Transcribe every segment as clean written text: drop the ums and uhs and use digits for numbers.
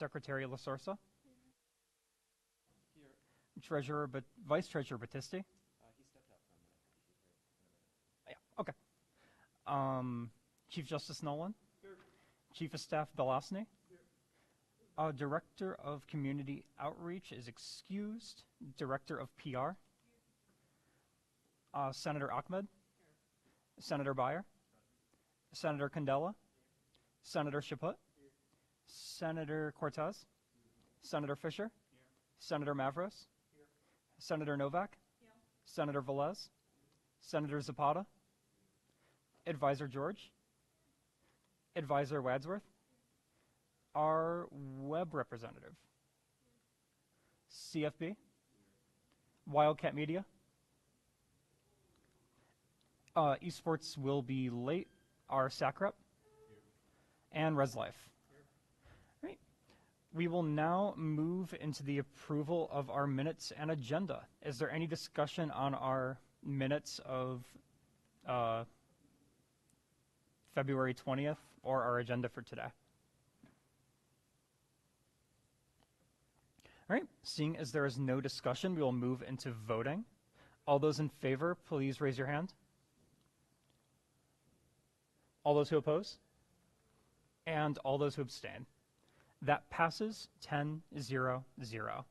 Secretary Lasorsa, Here. Treasurer, but Vice Treasurer Battisti. He stepped out for a minute, but he'll be here in a minute. Yeah, okay. Chief Justice Nolan, Here. Chief of Staff Belasny. Here. Director of Community Outreach is excused. Director of PR. Senator Ahmed. Senator Beyer. Senator Candela. Senator Chaput. Senator Cortez. Senator Fisher. Senator Mavros. Senator Novak. Senator Velez. Senator Zapata. Advisor George. Advisor Wadsworth. Our web representative. CFB. Wildcat Media. Esports will be late. Our SAC rep. And ResLife. Right. We will now move into the approval of our minutes and agenda. Is there any discussion on our minutes of February 20th or our agenda for today? All right, seeing as there is no discussion, we will move into voting. All those in favor, please raise your hand. All those who oppose? And all those who abstain. That passes 10-0-0.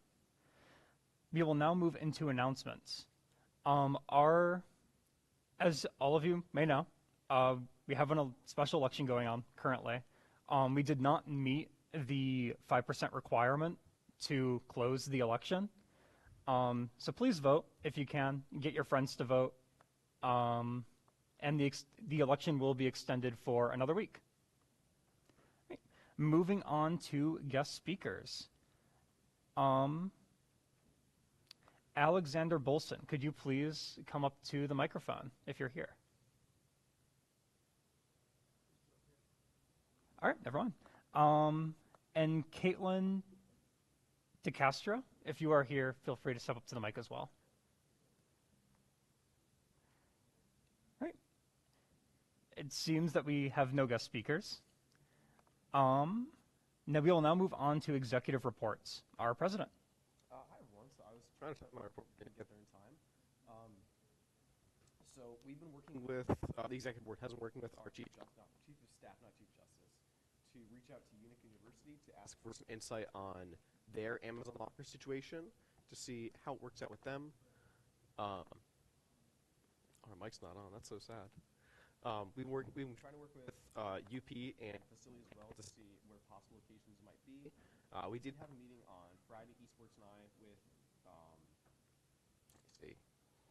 We will now move into announcements. As all of you may know, we have a special election going on currently. We did not meet the 5% requirement to close the election. So please vote if you can. Get your friends to vote. And the election will be extended for another week. Right. Moving on to guest speakers. Alexander Bolson, could you please come up to the microphone if you're here? All right, everyone. And Caitlin DeCastro, if you are here, feel free to step up to the mic as well. All right. It seems that we have no guest speakers. Now we will now move on to executive reports. Our president. Hi, everyone. So I was trying to type my report, didn't get there in time. So we've been working with, the executive board has been working with our chief of staff, not chief justice, to reach out to Unique University to ask for some insight on their Amazon Locker situation, to see how it works out with them. Our mic's not on. That's so sad. We've been trying to work with UP and facility as well to see where possible locations might be. We did have a meeting on Friday, Esports and I, with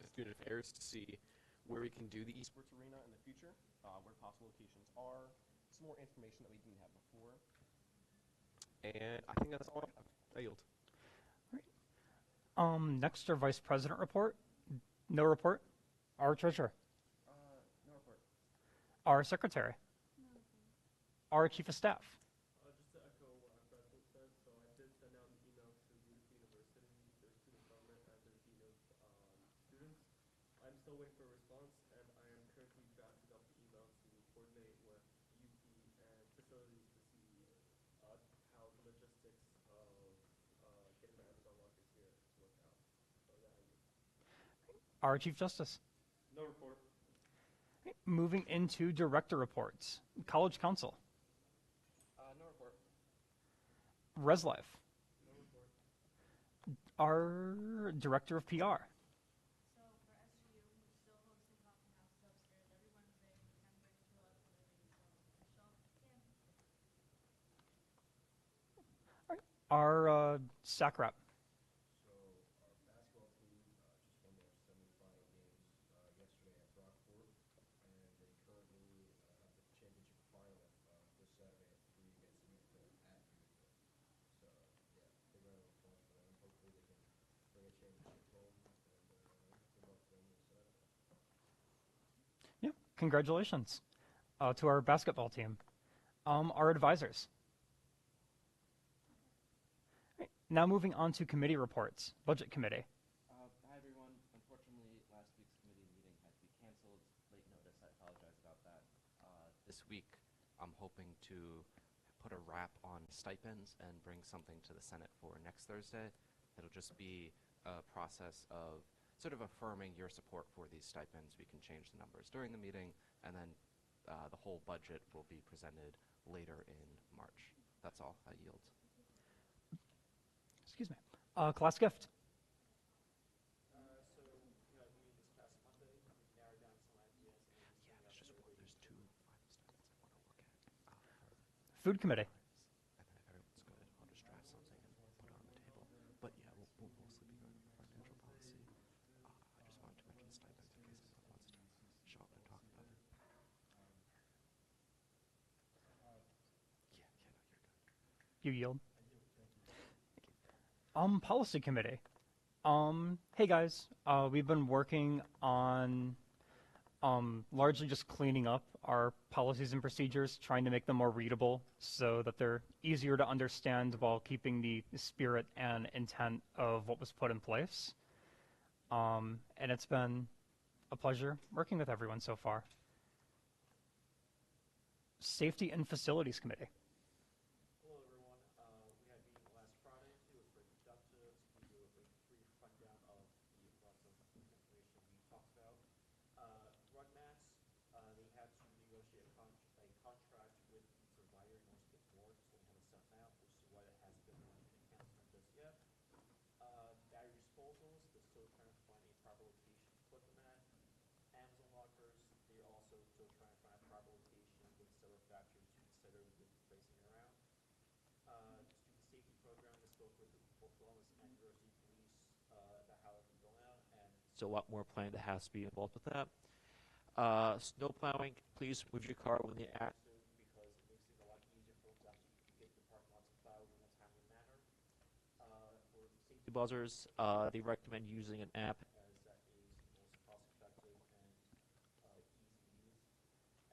student affairs to see where we can do the esports arena in the future, where possible locations are, some more information that we didn't have before. And I think that's all I have. I yield. All right. Next, our vice president report. No report. Our treasurer. No report. Our secretary. No report. Our chief of staff. Just to echo what our president said, so I did send out an email to Unity University, their student government, and their dean of students. I'm still waiting for a response, and I am currently drafting up the email to coordinate with UP and facilities to see how the logistics of getting the Amazon lockers here to work out. So yeah, Our chief justice. no report. Okay, moving into director reports. College council. No report. ResLife. No report. Our director of PR. So for SGU, we're still hosting coffee houses upstairs every Wednesday from 10:30 to 11:30. So Michelle, Our SAC rep. So our basketball team just won their semifinal games yesterday at Brockport, and they currently have the championship final this Saturday at 3 against Youthville at Youthville. So yeah, big round of applause for them. Hopefully they can bring a championship home, and good luck to them this Saturday. Yeah, congratulations to our basketball team. Our advisors. Right, now moving on to committee reports. Budget committee. Hi everyone. Unfortunately, last week's committee meeting had to be canceled. Late notice. I apologize about that. This week, I'm hoping to put put a wrap on stipends and bring something to the Senate for next Thursday. It'll just be a process of sort of affirming your support for these stipends. We can change the numbers during the meeting, and then the whole budget will be presented later in March. That's all. I yield. Excuse me. Class gift. So, we this past Monday, we narrowed down some ideas and maybe Yeah, some there's two final stipends I want to look at. Food committee. And then if everyone's good, I'll just draft something and put it on the table. But yeah, we'll mostly be going over financial policy. I just wanted to mention the stipends in case anyone wants to show up and talk about it. Yeah, no, you're good. You yield. Policy committee. Hey guys, we've been working on largely just cleaning up our policies and procedures, trying to make them more readable so that they're easier to understand while keeping the spirit and intent of what was put in place. And it's been a pleasure working with everyone so far. Safety and Facilities Committee. Hello, everyone. We had a meeting last Friday, too. It was very productive. To give you a brief rundown of the lots of information we talked about. Rugmats, they had to negotiate a contract with the provider in order to get more, so we haven't sent them out, which is why it has been canceled just yet. Battery disposals, they're still trying to find a proper location to put them at. Amazon lockers, they're also still trying to find a proper location with several factories to consider with placing it around. Student safety program is still with both wellness and university police, how it's been going out, and still a lot more planning that has to be involved with that. Snow plowing, please move your car when they're active because it makes it a lot easier for them to actually get the parking lots plowed in a timely manner. For safety buzzers, they recommend using an app as that is the most cost-effective and easy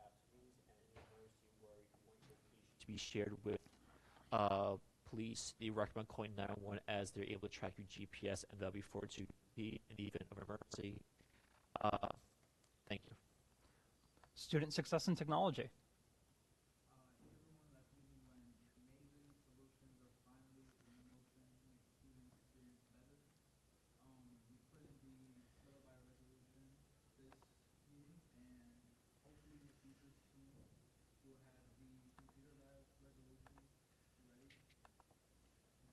app to use. And in an emergency where you want your location to be shared with police, they recommend calling 911 as they're able to track your GPS and they'll be forwarded to be in the event of an emergency. Thank you. Student Success and Technology. Everyone last meeting went amazing. Solutions are finally in motion to make the student experience better. We put in the submit by resolution this meeting, and hopefully in the future soon we'll have the computer lab resolution ready.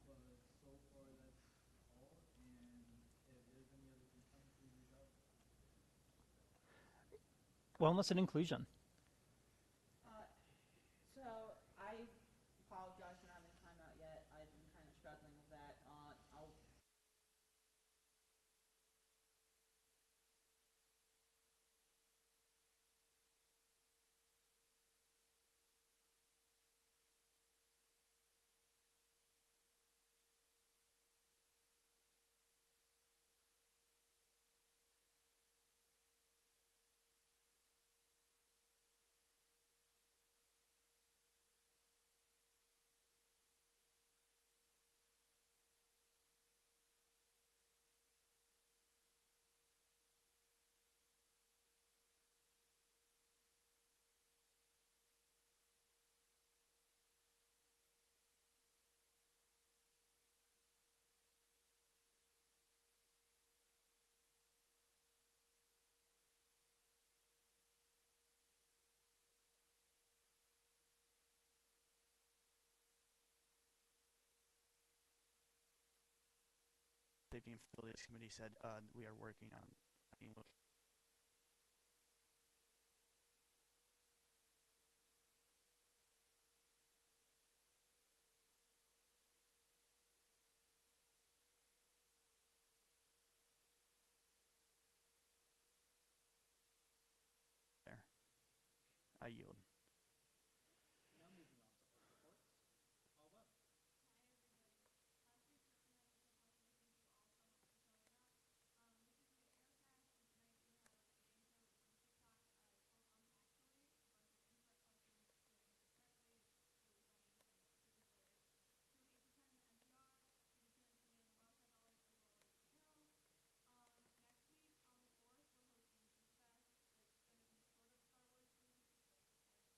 But so far that's all, and if there's any other concerns, please reach out. Wellness and Inclusion. So I apologize for not having time out yet. I've been kind of struggling with that. I'll Safety and Facilities Committee said we are working on there. I yield. Now moving on to our reports. All up. Hi, everybody. Last week, Justin had mental health, and thank you all so much for showing up. This is via AirTag, and tonight we have an answer from TikTok. It's called Actually. It's a bunch of incorrect questions to answer correctly. It's really funny and super hilarious. Tune 8 to 10 NPR. You can tune in to me on the Wildcat Hours as well as The Hill. Next week on the 4th, we're hosting Geek Fest. It's going to be sort of Star Wars themed. It's like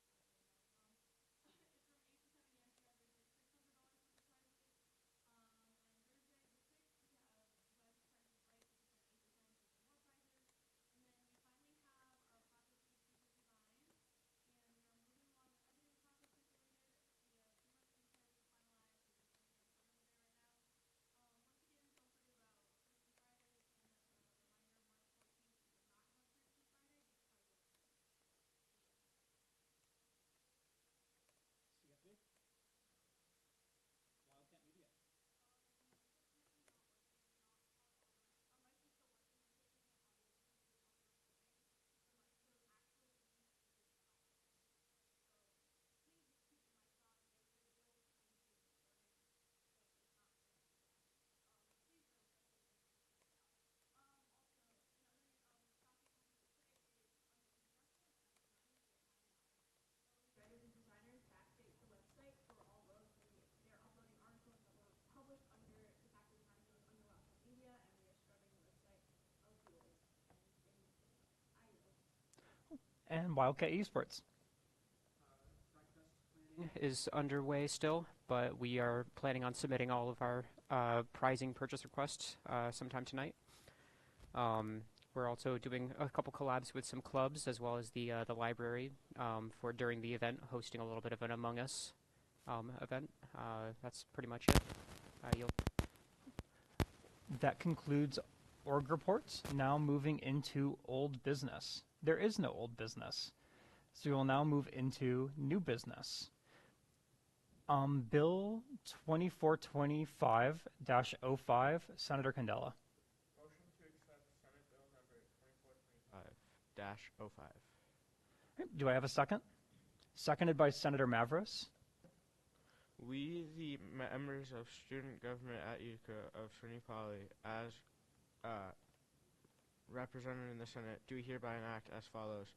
And Wildcat Esports. Is underway still, but we are planning on submitting all of our prizing purchase requests sometime tonight. We're also doing a couple collabs with some clubs as well as the library for during the event, hosting a little bit of an Among Us event. That's pretty much it. That concludes org reports. Now moving into old business. There is no old business. So we will now move into new business. Bill 2425-05, Senator Candela. Motion to accept Senate Bill number 2425-05. Do I have a second? Seconded by Senator Mavros. We, the members of student government at Utica of SUNY Poly, as represented in the Senate, do hereby enact as follows.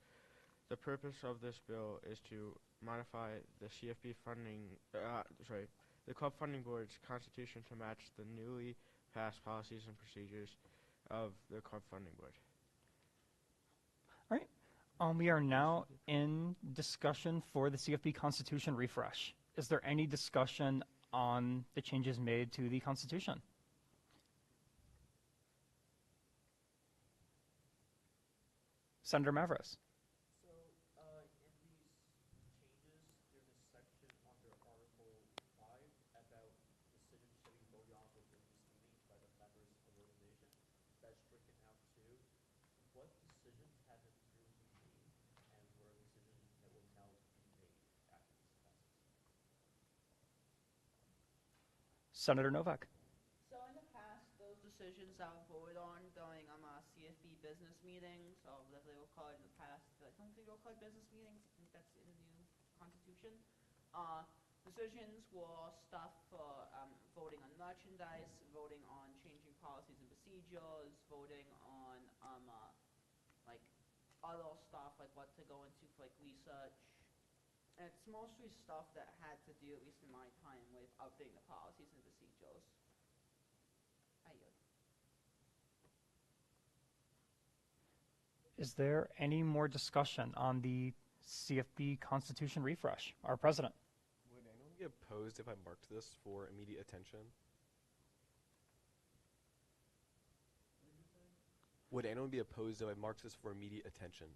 The purpose of this bill is to modify the CFB funding, the Club Funding Board's constitution to match the newly passed policies and procedures of the Club Funding Board. All right. We are now in discussion for the CFB Constitution refresh. Is there any discussion on the changes made to the Constitution? Senator Mavros. So, in these changes, there's a section under Article 5 about decisions to be voted on within this meeting by the members of the organization. That's stricken out too. What decisions have been previously made, and what are decisions that will now be made after this passes? Senator Novak. So in the past, those decisions that were voted on during CFB business meetings, or whatever they were called in the past, I don't think they were called business meetings. I think that's in the new constitution. Decisions were stuff for voting on merchandise, voting on changing policies and procedures, voting on like other stuff like what to go into for like research. And it's mostly stuff that had to do, at least in my time, with updating the policies and procedures. I yield. Is there any more discussion on the CFB Constitution refresh? Our president. Would anyone be opposed if I marked this for immediate attention? Would anyone be opposed if I marked this for immediate attention?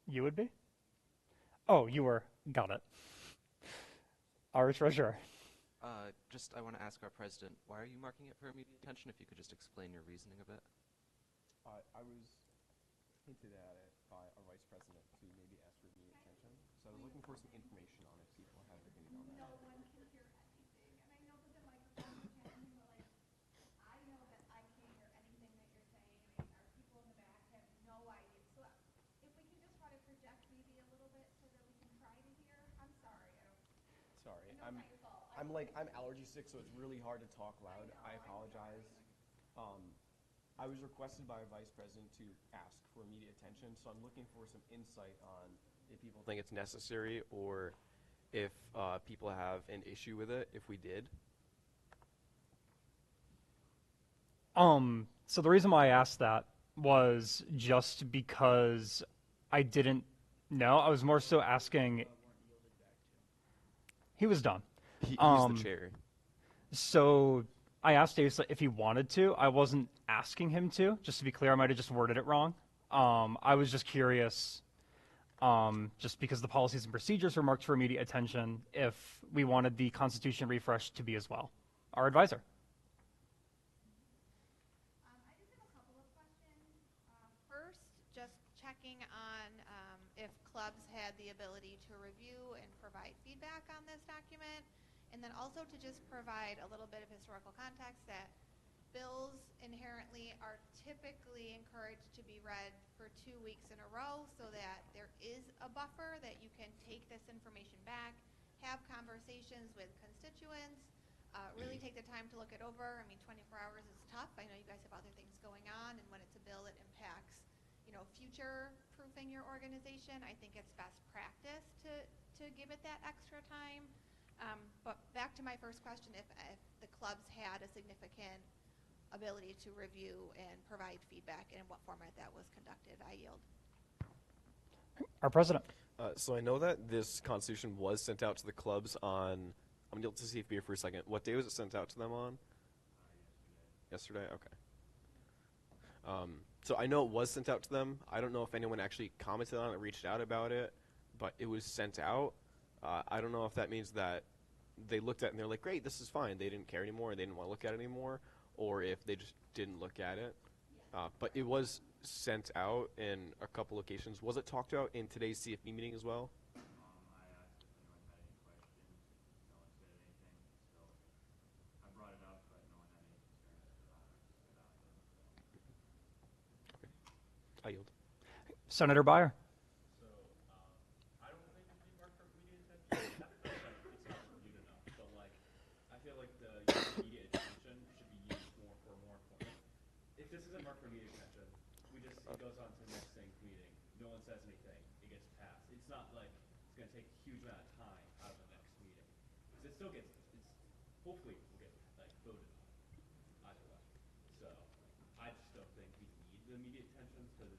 You would be? Oh, you were. Got it. Our treasurer. I want to ask our president, why are you marking it for immediate attention? If you could just explain your reasoning a bit. I was hinted at it by our vice president to maybe ask for immediate attention. So I was looking for some information on it. People have an opinion on that. No one can hear anything, and I know that the microphone is challenging, but like, I know that I can't hear anything that you're saying, and our people in the back have no idea. So if we can just try to project maybe a little bit so that we can try to hear. I'm sorry, I don't. Sorry, I know it's not your fault. I'm allergy sick, so it's really hard to talk loud. I apologize. I was requested by our vice president to ask for immediate attention, so I'm looking for some insight on if people think it's necessary or if people have an issue with it, if we did. So the reason why I asked that was just because I didn't know. I was more so asking. He was done. He's the chair. So I asked Dave if he wanted to. I wasn't asking him to. Just to be clear, I might have just worded it wrong. I was just curious, just because the policies and procedures were marked for immediate attention, if we wanted the Constitution refresh to be as well. Our advisor. I just have a couple of questions. First, just checking on if clubs had the ability to review and provide feedback on this document, and then also to just provide a little bit of historical context that bills inherently are typically encouraged to be read for 2 weeks in a row so that there is a buffer that you can take this information back, have conversations with constituents, really take the time to look it over. I mean, 24 hours is tough. I know you guys have other things going on, and when it's a bill that impacts, future proofing your organization, I think it's best practice to give it that extra time. But back to my first question, if the clubs had a significant ability to review and provide feedback, and in what format that was conducted. I yield. Our president. So I know that this constitution was sent out to the clubs on. I'm going to see CFB for a second. What day was it sent out to them on? Yesterday. Okay. So I know it was sent out to them. I don't know if anyone actually commented on it, reached out about it, but it was sent out. I don't know if that means that they looked at it and they're like, great, this is fine. They didn't care anymore. They didn't want to look at it anymore, or if they just didn't look at it. But it was sent out in a couple locations. Was it talked about in today's CFB meeting as well? I asked if anyone had any questions. No one said anything, so I brought it up, but no one had any concerns about it. I yield. Senator Byer. So, I don't think it should be marked for immediate attention. It's not reviewed enough, but like, I feel like the immediate attention should be used more for more important. If this isn't marked for immediate attention, it goes on to the next thing's meeting. No one says anything. It gets passed. It's not like it's going to take a huge amount of time out of the next meeting. Because it still hopefully will get like voted on either way. So I just don't think we need the immediate attention because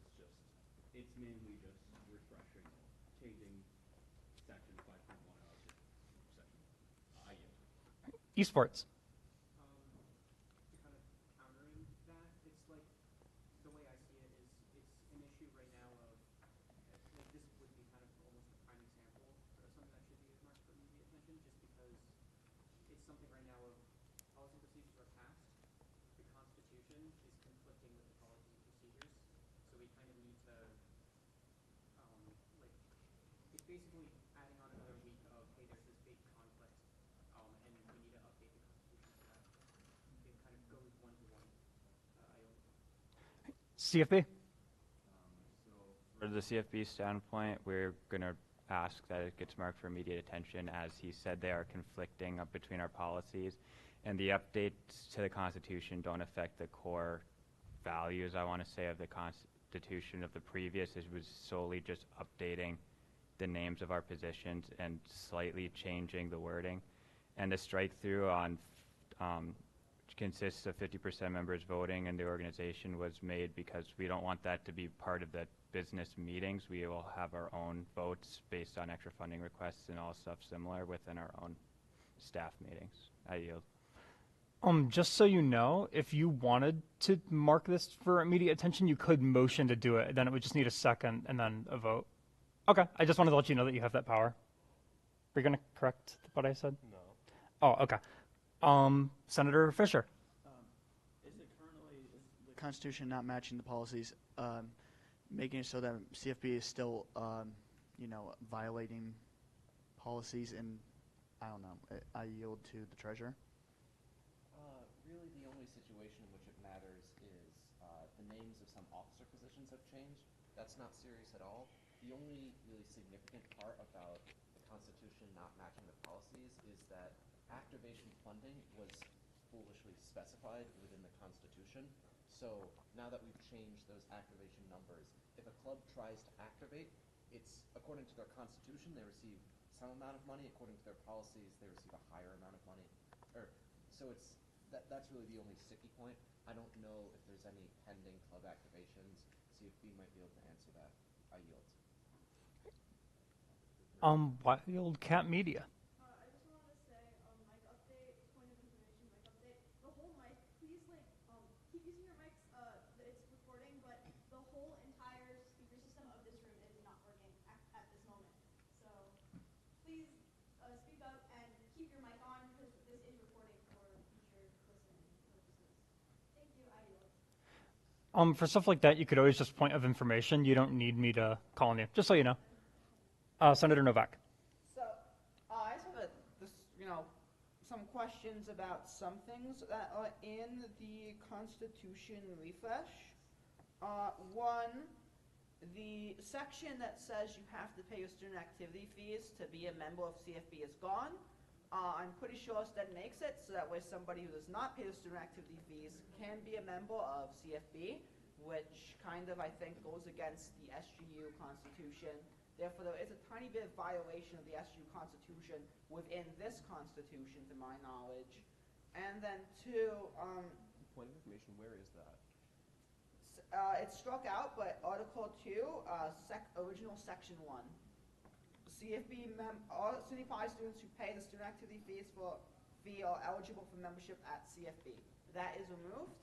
it's mainly just refreshing, changing section 5.1 out to section I yield. Esports. Kind of countering that, it's like the way I see it is it's an issue right now of like this would be kind of almost a prime example of something that should be earmarked for immediate attention, just because it's something right now of policy procedures are passed, the Constitution is conflicting with the policies and procedures, so we kind of need to like it's basically adding on another week of hey, there's this big conflict, and we need to update the Constitution so that it kind of goes one to one. CFB. For the CFB standpoint, we're going to ask that it gets marked for immediate attention. As he said, they are conflicting between our policies, and the updates to the Constitution don't affect the core values, I want to say, of the Constitution of the previous. It was solely just updating the names of our positions and slightly changing the wording. And the strike through on which consists of 50% members voting in the organization was made because we don't want that to be part of the business meetings. We will have our own votes based on extra funding requests and all stuff similar within our own staff meetings. I yield. Just so you know, if you wanted to mark this for immediate attention, you could motion to do it. Then it would just need a second and then a vote. Okay, I just wanted to let you know that you have that power. Are you going to correct what I said? No. Oh, okay. Senator Fisher. Is it currently the Constitution not matching the policies, making it so that CFB is still, violating policies? And I don't know. I yield to the treasurer. Really, the only situation in which it matters is the names of some officer positions have changed. That's not serious at all. The only really significant part about the Constitution not matching the policies is that activation funding was foolishly specified within the Constitution. So now that we've changed those activation numbers, if a club tries to activate, it's according to their Constitution, they receive some amount of money. According to their policies, they receive a higher amount of money. So that's really the only sticky point. I don't know if there's any pending club activations. CFB might be able to answer that. I yield. Wildcat Media. I just wanted to say, mic update, point of information, mic update. The whole mic, please keep using your mics, it's recording, but the whole entire speaker system of this room is not working at this moment. So please speak up and keep your mic on because this is recording for future listening purposes. Thank you, I yield. For stuff like that, you could always just point of information. You don't need me to call on you, just so you know. Senator Novak. So, I just have some questions about some things that are in the Constitution refresh. One, the section that says you have to pay your student activity fees to be a member of CFB is gone. I'm pretty sure STED makes it so that way somebody who does not pay the student activity fees can be a member of CFB, which kind of, I think, goes against the SGU Constitution. Therefore, there is a tiny bit of violation of the SGU Constitution within this Constitution, to my knowledge. And then two, point of information, where is that? It's struck out, but Article 2, original Section 1. All SUNY Poly students who pay the student activity fees are eligible for membership at CFB. That is removed.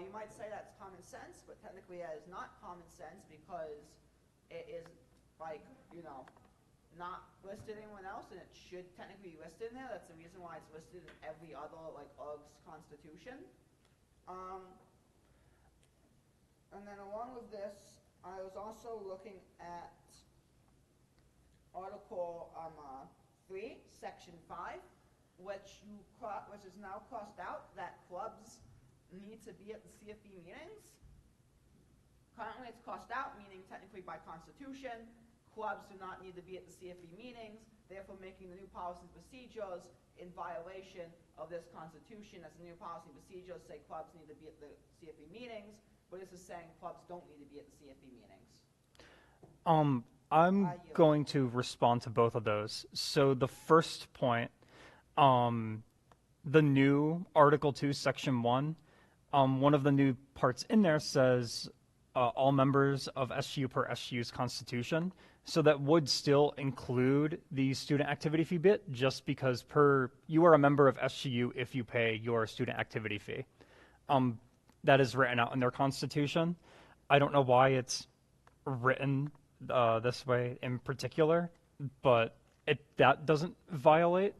You might say that's common sense, but technically that is not common sense because it is not listed anywhere else, and it should technically be listed in there. That's the reason why it's listed in every other org's constitution. And then along with this, I was also looking at Article 3, Section 5, which is now crossed out, that clubs need to be at the CFB meetings. Currently it's crossed out, meaning technically by constitution, clubs do not need to be at the CFB meetings, therefore making the new policies and procedures in violation of this constitution, as the new policy and procedures say clubs need to be at the CFB meetings, but this is saying clubs don't need to be at the CFB meetings. I'm going to respond to both of those. So the first point, the new Article 2, Section 1, one of the new parts in there says all members of SGU per SGU's constitution. So that would still include the student activity fee bit, just because you are a member of SGU if you pay your student activity fee. That is written out in their constitution. I don't know why it's written this way in particular, but that doesn't violate.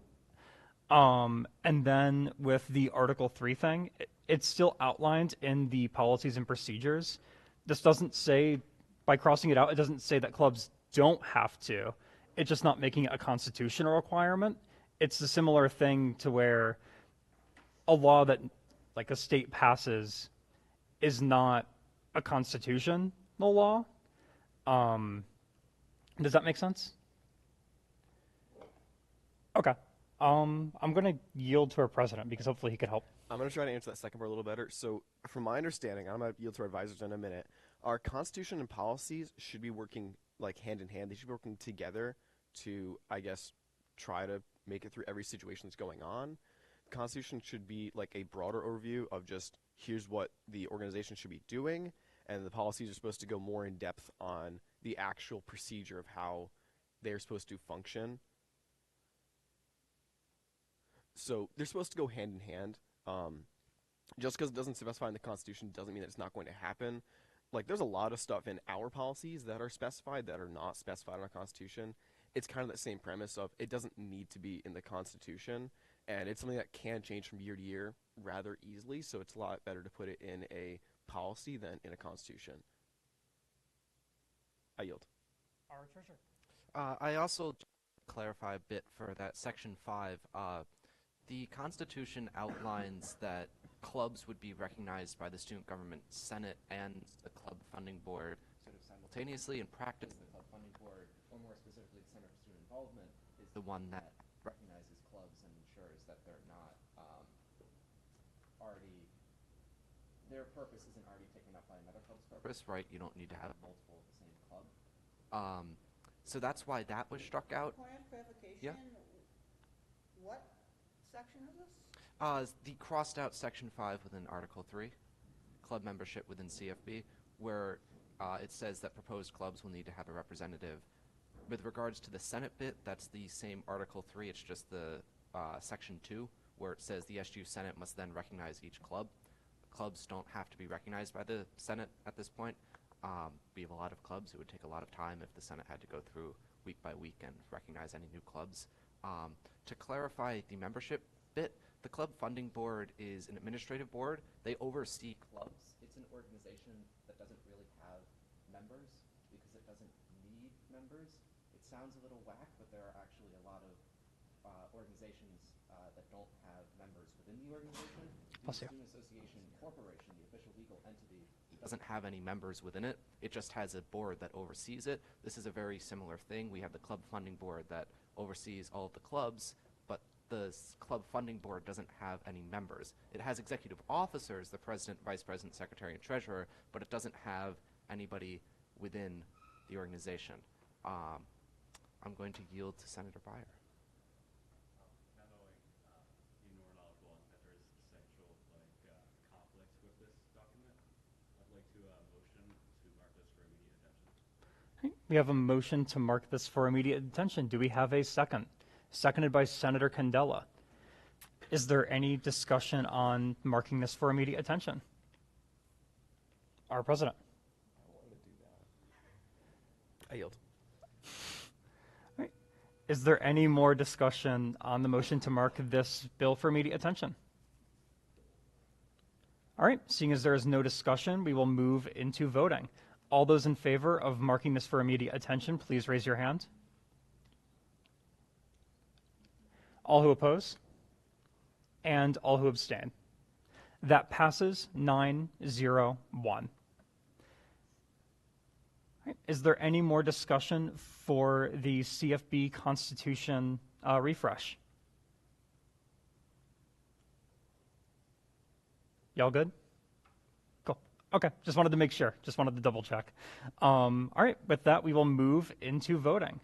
And then with the Article 3 thing, it's still outlined in the policies and procedures. This doesn't say, by crossing it out, it doesn't say that clubs don't have to. It's just not making it a constitutional requirement. It's a similar thing to where a law that a state passes is not a constitutional law. Does that make sense? Okay. I'm going to yield to our president because hopefully he could help. I'm going to try to answer that second part a little better. So, from my understanding, I'm going to yield to our advisors in a minute. Our constitution and policies should be working hand in hand. They should be working together to, I guess, try to make it through every situation that's going on. The Constitution should be a broader overview of just here's what the organization should be doing, and the policies are supposed to go more in depth on the actual procedure of how they're supposed to function. So they're supposed to go hand in hand. Just because it doesn't specify in the Constitution doesn't mean that it's not going to happen. There's a lot of stuff in our policies that are specified that are not specified in our Constitution. It's kind of that same premise of it doesn't need to be in the Constitution, and it's something that can change from year to year rather easily, so it's a lot better to put it in a policy than in a Constitution. I yield. Our treasurer. I also clarify a bit for that Section 5. The Constitution outlines that clubs would be recognized by the Student Government Senate and the Club Funding Board sort of simultaneously. In practice, the Club Funding Board, or more specifically the Center for Student Involvement, is the one that recognizes clubs and ensures that they're not their purpose isn't already taken up by another club's purpose, right? You don't need to have multiple of the same club. So that's why that was struck out. Point of clarification. Yeah. What section is this? The crossed out Section 5 within Article 3, club membership within CFB, where it says that proposed clubs will need to have a representative. With regards to the Senate bit, that's the same Article 3, it's just the Section 2, where it says the SGU Senate must then recognize each club. Clubs don't have to be recognized by the Senate at this point. We have a lot of clubs. It would take a lot of time if the Senate had to go through week by week and recognize any new clubs. To clarify the membership bit, the Club Funding Board is an administrative board. They oversee clubs. It's an organization that doesn't really have members because it doesn't need members. It sounds a little whack, but there are actually a lot of organizations that don't have members within the organization. The Student Association Corporation, the official legal entity, doesn't have any members within it. It just has a board that oversees it. This is a very similar thing. We have the Club Funding Board that oversees all of the clubs, but the Club Funding Board doesn't have any members. It has executive officers, the president, vice president, secretary, and treasurer, but it doesn't have anybody within the organization. I'm going to yield to Senator Breyer. Not knowing you more knowledgeable that there is essential conflict like to motion to mark this for immediate attention. Okay, we have a motion to mark this for immediate attention. Do we have a second? Seconded by Senator Candela. Is there any discussion on marking this for immediate attention? Our president. I wanted to do that. I yield. All right. Is there any more discussion on the motion to mark this bill for immediate attention? All right, seeing as there is no discussion, we will move into voting. All those in favor of marking this for immediate attention, please raise your hand. All who oppose? And all who abstain. That passes 9-0-1. Right. Is there any more discussion for the CFB Constitution refresh? Y'all good? Cool. Okay, just wanted to make sure. Just wanted to double check. All right, with that, we will move into voting.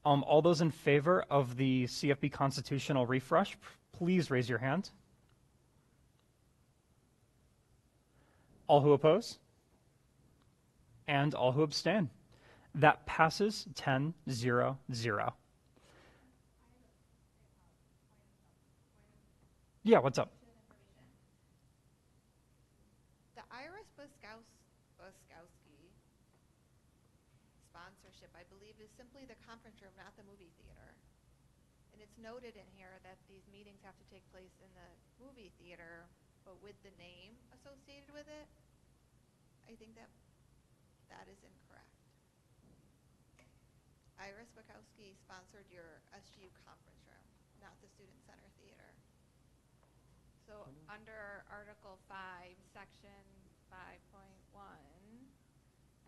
All those in favor of the CFB constitutional refresh, please raise your hand. All who oppose? And all who abstain. That passes 10-0-0. Yeah, what's up? The Iris Boskowski sponsorship, I believe, is simply the conference room, not the movie theater. And it's noted in here that these meetings have to take place in the movie theater, but with the name associated with it. I think that is incorrect. Iris Boskowski sponsored your SGU conference room, not the Student Center Theater. So under Article 5, Section 5.1,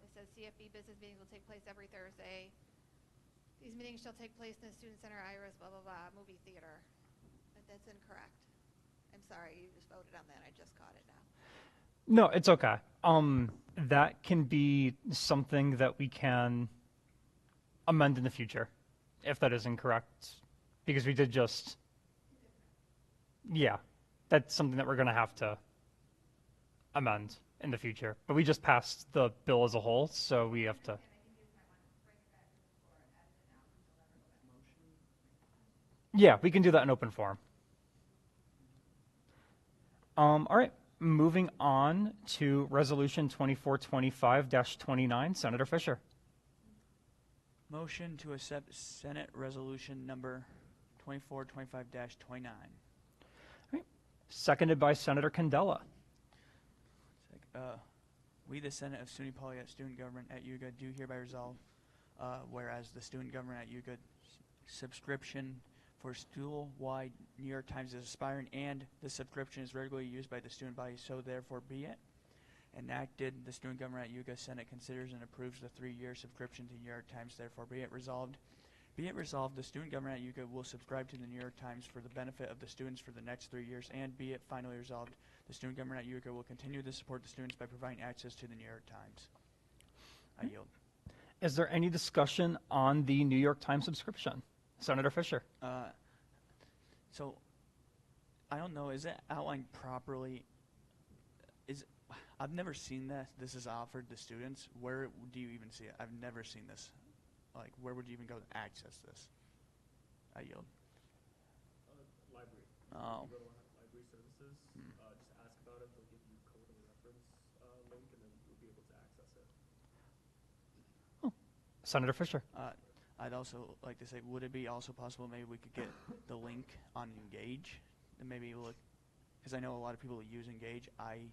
it says CFB business meetings will take place every Thursday. These meetings shall take place in the Student Center Iris, blah, blah, blah, movie theater. But that's incorrect. I'm sorry, you just voted on that. I just caught it now. No, it's okay. That can be something that we can amend in the future, if that is incorrect, because we did just, yeah, that's something that we're going to have to amend in the future. But we just passed the bill as a whole, so we have to. Yeah, we can do that in open forum. All right, moving on to Resolution 2425-29, Senator Fisher. Motion to accept Senate Resolution number 2425-29. Right. Seconded by Senator Candela. We, the Senate of SUNY Polyet Student Government at UGA, do hereby resolve, whereas the student government at UGA subscription for school-wide New York Times is expiring, and the subscription is regularly used by the student body, so therefore be it. Enacted, the student government at UGA Senate considers and approves the 3-year subscription to New York Times, therefore be it resolved. Be it resolved, the student government at UGA will subscribe to the New York Times for the benefit of the students for the next 3 years, and be it finally resolved, the student government at UGA will continue to support the students by providing access to the New York Times. I yield. Is there any discussion on the New York Times subscription? Senator Fisher. So, I don't know, is it outlined properly? I've never seen that. This is offered to students. Where do you even see it? I've never seen this. Like, where would you even go to access this? I yield. Library. Oh. You go to library services, just ask about it. They'll give you code and reference link, and then you'll be able to access it. Senator Fisher. I'd also like to say, would it be also possible maybe we could get the link on Engage and maybe look, because I know a lot of people use Engage. I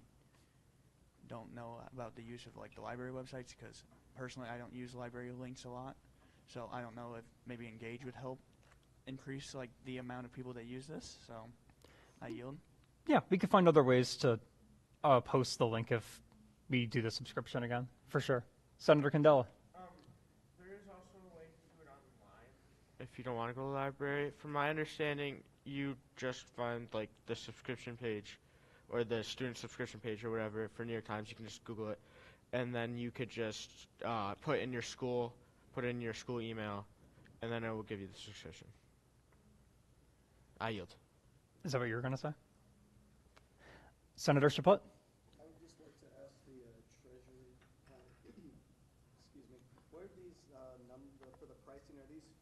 don't know about the use of like the library websites, because personally I don't use library links a lot, so I don't know if maybe Engage would help increase like the amount of people that use this. So I yield. Yeah, we could find other ways to post the link if we do the subscription again, for sure. Senator Candela. There is also a way to do it online if you don't want to go to the library. From my understanding, you just find like the subscription page or the student subscription page or whatever for New York Times. You can just Google it, and then you could just put in your school email, and then it will give you the subscription. I yield. Is that what you were going to say? Senator Chaput? I would just like to ask the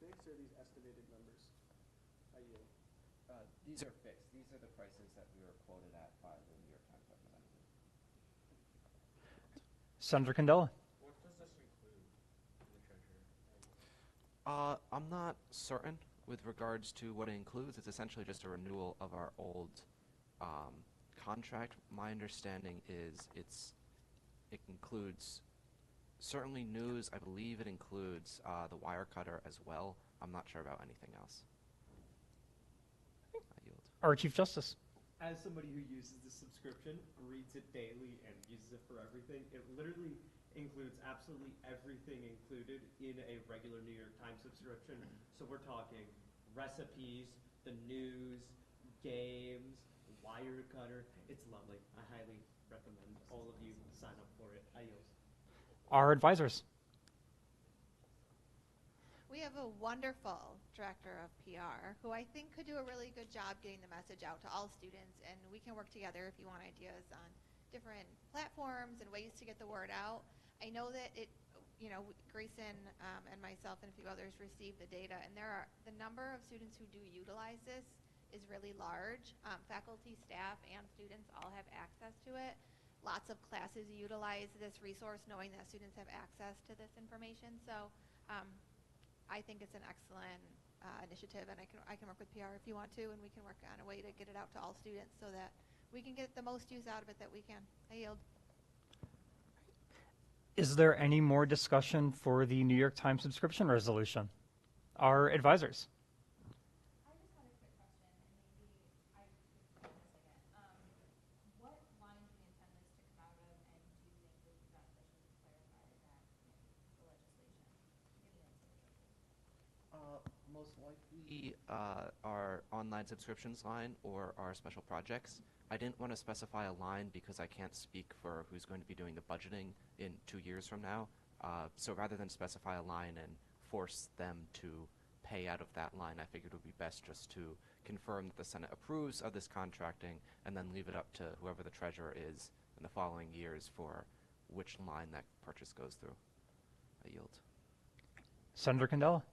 fixed or are these estimated numbers? I yield. These are fixed. These are the prices that we were quoted at by the New York Times representative. Senator Candela. What does this include in the treasurer? I'm not certain with regards to what it includes. It's essentially just a renewal of our old contract. My understanding is it includes certainly news. I believe it includes the wire cutter as well. I'm not sure about anything else. I yield. Our Chief Justice. As somebody who uses the subscription, reads it daily, and uses it for everything, it literally includes absolutely everything included in a regular New York Times subscription. So we're talking recipes, the news, games, wire cutter. It's lovely. I highly recommend all of you sign up for it. I yield. Our advisors. We have a wonderful director of PR who I think could do a really good job getting the message out to all students, and we can work together if you want ideas on different platforms and ways to get the word out. I know that Grayson and myself and a few others receive the data, and the number of students who do utilize this is really large. Faculty, staff, and students all have access to it. Lots of classes utilize this resource knowing that students have access to this information. So I think it's an excellent initiative, and I can work with PR if you want to, and we can work on a way to get it out to all students so that we can get the most use out of it that we can. I yield. Is there any more discussion for the New York Times subscription resolution? Our advisors. I just had a quick question, and maybe I could explain this again. What line do we intend this to come out of, and do you think would be beneficial to clarify that in the legislation, getting it to the treasurer? Most likely our online subscriptions line or our special projects. I didn't want to specify a line because I can't speak for who's going to be doing the budgeting in 2 years from now. So rather than specify a line and force them to pay out of that line, I figured it would be best just to confirm that the Senate approves of this contracting and then leave it up to whoever the treasurer is in the following years for which line that purchase goes through. I yield. Senator Candela.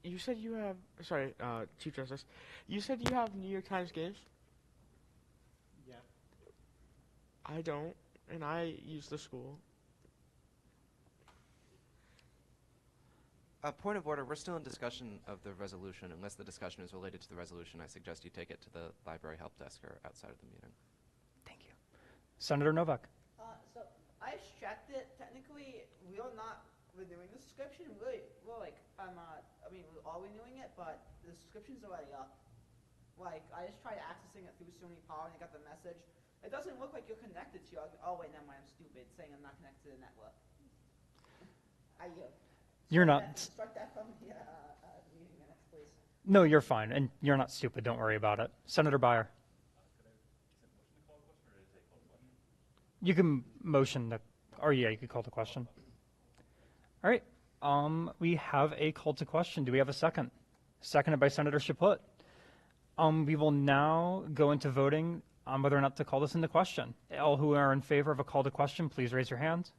You said you have, sorry, Chief Justice, you said you have New York Times games? Yeah. I don't, and I use the school. Point of order, we're still in discussion of the resolution. Unless the discussion is related to the resolution, I suggest you take it to the library help desk or outside of the meeting. Thank you. Senator Novak. So I checked it. Technically, we are not renewing the subscription. We're all renewing it, but the subscription's already up. Like, I just tried accessing it through Sony Power and I got the message. It doesn't look like you're connected to oh wait, never mind, I'm stupid, saying I'm not connected to the network. You're not. Strike that from the meeting minutes, please. No, you're fine, and you're not stupid. Don't worry about it. Senator Byer. You can motion to, or yeah, you could call the question. All right. We have a call to question. Do we have a second? Seconded by Senator Chaput. We will now go into voting on whether or not to call this into question. All who are in favor of a call to question, please raise your hand.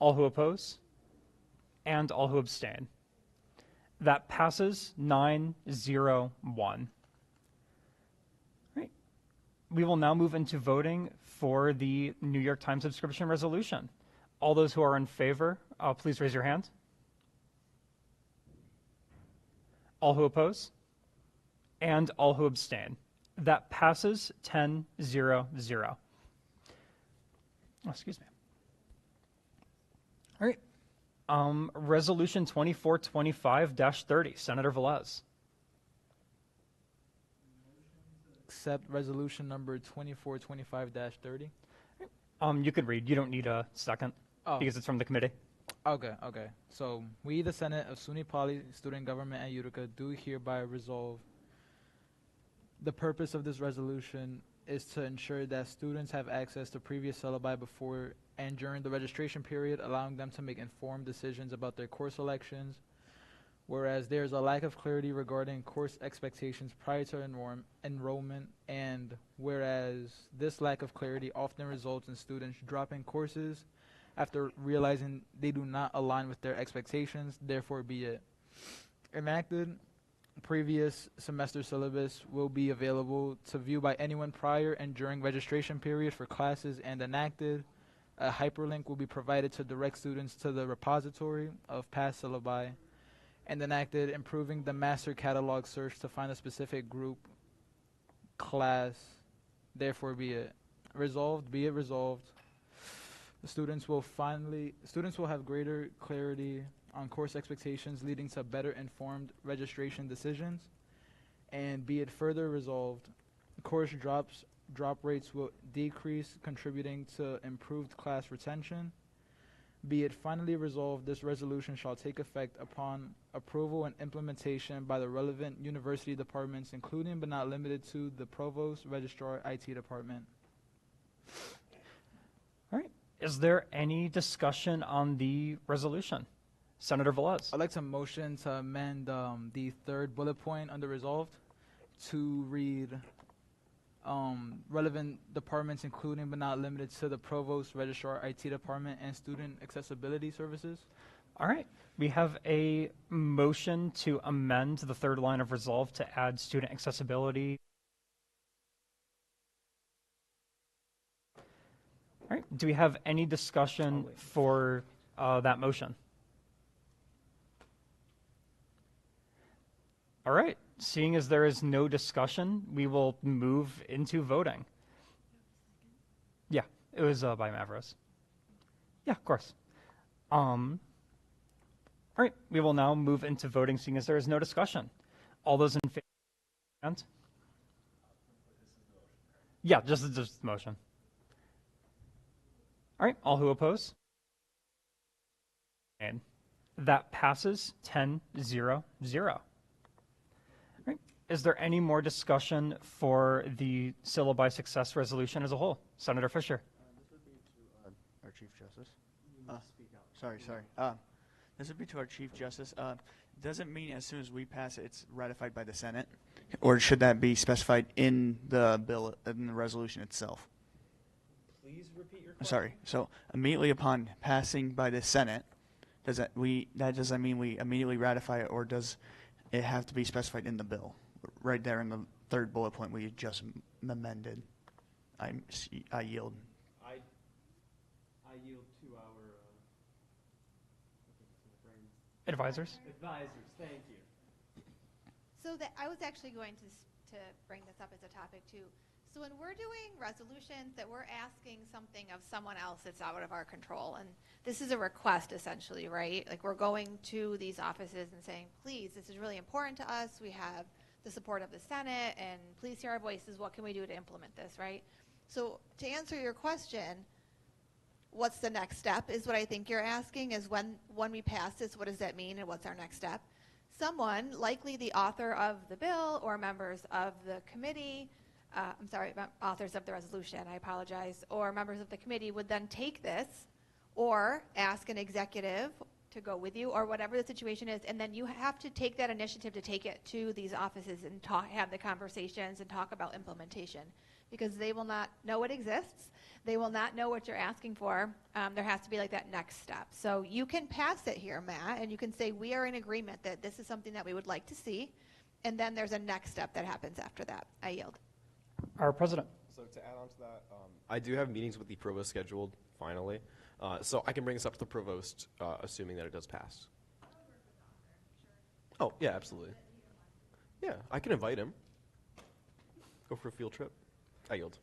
All who oppose, and all who abstain. That passes 9-0-1. Right. We will now move into voting for the New York Times subscription resolution. All those who are in favor, please raise your hand. All who oppose, and all who abstain. That passes 10-0-0. Oh, excuse me. All right. Resolution 2425-30, Senator Velez. Accept resolution number 2425-30. You can read. You don't need a second because it's from the committee. Okay. So, we, the Senate of SUNY Poly Student Government at Utica, do hereby resolve the purpose of this resolution is to ensure that students have access to previous syllabi before and during the registration period, allowing them to make informed decisions about their course selections. Whereas there is a lack of clarity regarding course expectations prior to enrollment, and whereas this lack of clarity often results in students dropping courses after realizing they do not align with their expectations, therefore be it. Enacted, previous semester syllabus will be available to view by anyone prior and during registration period for classes, and enacted, a hyperlink will be provided to direct students to the repository of past syllabi, and enacted, improving the master catalog search to find a specific group, class, therefore be it. Resolved, be it resolved. The students will have greater clarity on course expectations, leading to better informed registration decisions. And be it further resolved, course drop rates will decrease, contributing to improved class retention. Be it finally resolved, this resolution shall take effect upon approval and implementation by the relevant university departments, including but not limited to the provost, registrar, IT department. All right. Is there any discussion on the resolution? Senator Velez. I'd like to motion to amend the third bullet point under resolved to read relevant departments, including but not limited to the provost, registrar, IT department, and student accessibility services. All right. We have a motion to amend the third line of resolve to add student accessibility. All right. Do we have any discussion for that motion? All right. Seeing as there is no discussion, we will move into voting. Yeah, it was by Mavros. Yeah, of course. All right, we will now move into voting, seeing as there is no discussion. All those in favor? Yeah, just the motion. All right, all who oppose? And that passes 10-0-0. Is there any more discussion for the syllabi success resolution as a whole? Senator Fisher. This would be to our Chief Justice. Sorry. This would be to our Chief Justice. Doesn't mean as soon as we pass it, it's ratified by the Senate, or should that be specified in the bill, in the resolution itself? Please repeat your question. Sorry. So immediately upon passing by the Senate, that doesn't mean we immediately ratify it, or does it have to be specified in the bill? Right there in the third bullet point we just amended. I yield. I yield to our Advisors. advisors. Thank you. So that I was actually going to bring this up as a topic too. So when we're doing resolutions that we're asking something of someone else that's out of our control, and this is a request essentially, right? Like we're going to these offices and saying, please, this is really important to us. We have the support of the Senate, and please hear our voices. What can we do to implement this, right? So to answer your question, what's the next step is what I think you're asking, is when we pass this, what does that mean and what's our next step? Someone, likely the author of the bill or members of the committee, authors of the resolution, I apologize, or members of the committee would then take this or ask an executive to go with you or whatever the situation is, and then you have to take that initiative to take it to these offices and have the conversations and talk about implementation, because they will not know it exists. They will not know what you're asking for. There has to be like that next step. So you can pass it here, Matt, and you can say we are in agreement that this is something that we would like to see, and then there's a next step that happens after that. I yield. Our president. So to add on to that, I do have meetings with the provost scheduled, finally. So I can bring this up to the provost, assuming that it does pass. Oh, yeah, absolutely. Yeah, I can invite him. Go for a field trip. I yield.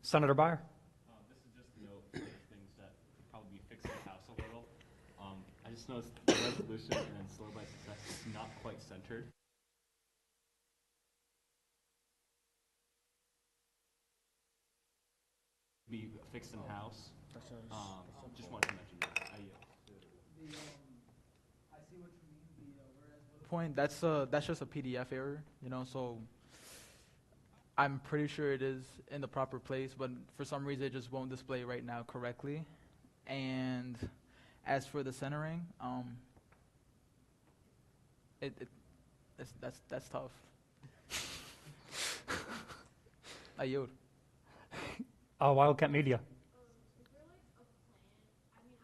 Senator Byer. This is just a note of things that could probably be fixed in the house a little. I just noticed the resolution and then syllabi success is not quite centered. Be fixed in house. Just wanted to mention that. I yield. I see what you mean. The whereas bullet point, that's just a PDF error, so I'm pretty sure it is in the proper place, but for some reason it just won't display right now correctly. And as for the centering, that's tough. I yield. Wildcat Media. Is there like a plan? I mean,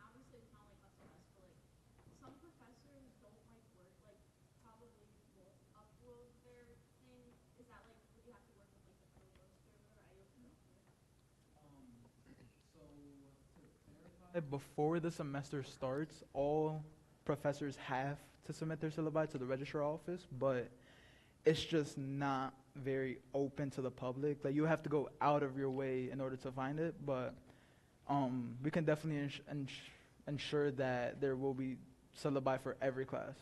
Before the semester starts, all professors have to submit their syllabi to the registrar office, but it's just not very open to the public. Like, you have to go out of your way in order to find it, but we can definitely ensure that there will be syllabi for every class.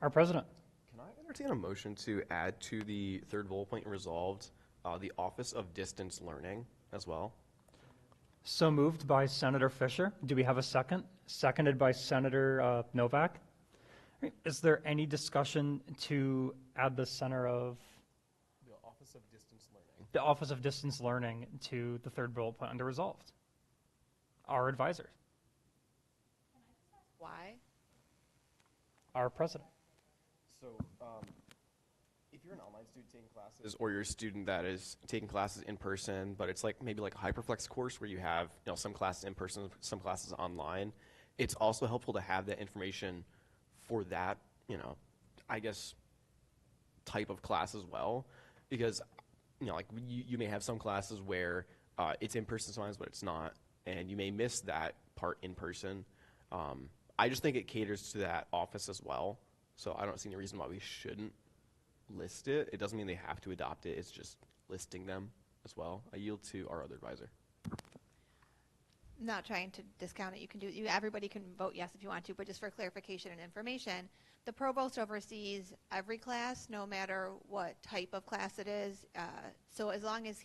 Our president. Can I entertain a motion to add to the third bullet point resolved the Office of Distance Learning as well? So moved by Senator Fisher. Do we have a second? Seconded by Senator Novak. Right. Is there any discussion to add the center of The Office of Distance Learning. the Office of Distance Learning to the third bullet point under resolved? Our advisor, Why? our president. So, if you're an online student taking classes, or you're a student that is taking classes in person, but it's like maybe like a hyperflex course where you have some classes in person, some classes online, it's also helpful to have that information for that I guess type of class as well, because like you may have some classes where it's in person sometimes, but it's not, and you may miss that part in person. I just think it caters to that office as well. So I don't see any reason why we shouldn't list it. It doesn't mean they have to adopt it. It's just listing them as well. I yield to our other advisor. Not trying to discount it. You can do everybody can vote yes if you want to, but just for clarification and information, the provost oversees every class, no matter what type of class it is. So as long as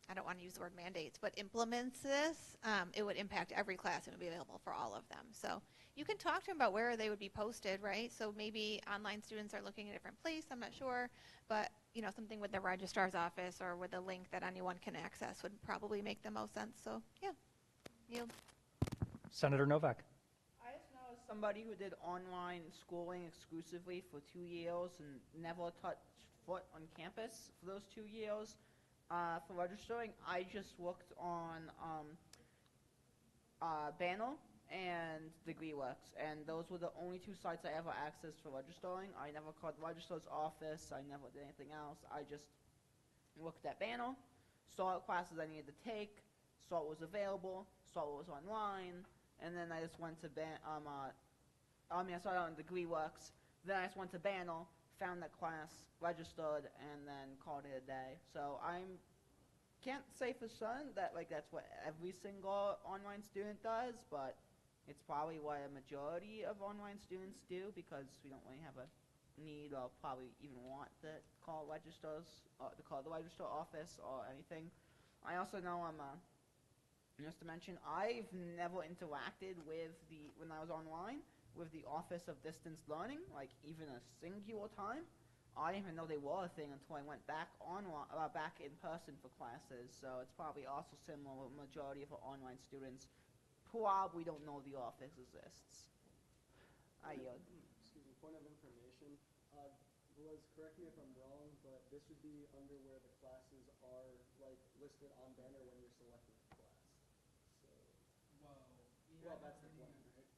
I don't want to use the word mandates, but implements this, it would impact every class and would be available for all of them. So you can talk to them about where they would be posted, right? So maybe online students are looking at a different place, I'm not sure, but something with the registrar's office or with a link that anyone can access would probably make the most sense. So yeah, yield. Senator Novak. I just know as somebody who did online schooling exclusively for 2 years and never touched foot on campus for those 2 years. For registering, I just looked on Banner and DegreeWorks, and those were the only 2 sites I ever accessed for registering. I never called the registrar's office. I never did anything else. I just looked at Banner, saw what classes I needed to take, saw what was available, saw what was online, and then I just went to I saw it on DegreeWorks. Then I just went to Banner, found that class, registered, and then called it a day. So can't say for certain that that's what every single online student does, but it's probably what a majority of online students do, because we don't really have a need or probably even want to call registrars to call the registrar office or anything. I also know just to mention, I've never interacted with when I was online with the Office of Distance Learning, like even a singular time. I didn't even know they were a thing until I went back back in person for classes. So it's probably also similar with a majority of our online students probably don't know the office exists. Excuse me, point of information. Liz, correct me if I'm wrong, but this would be under where the classes are listed on Banner when you're selecting the class. So, well, that's the plan, right?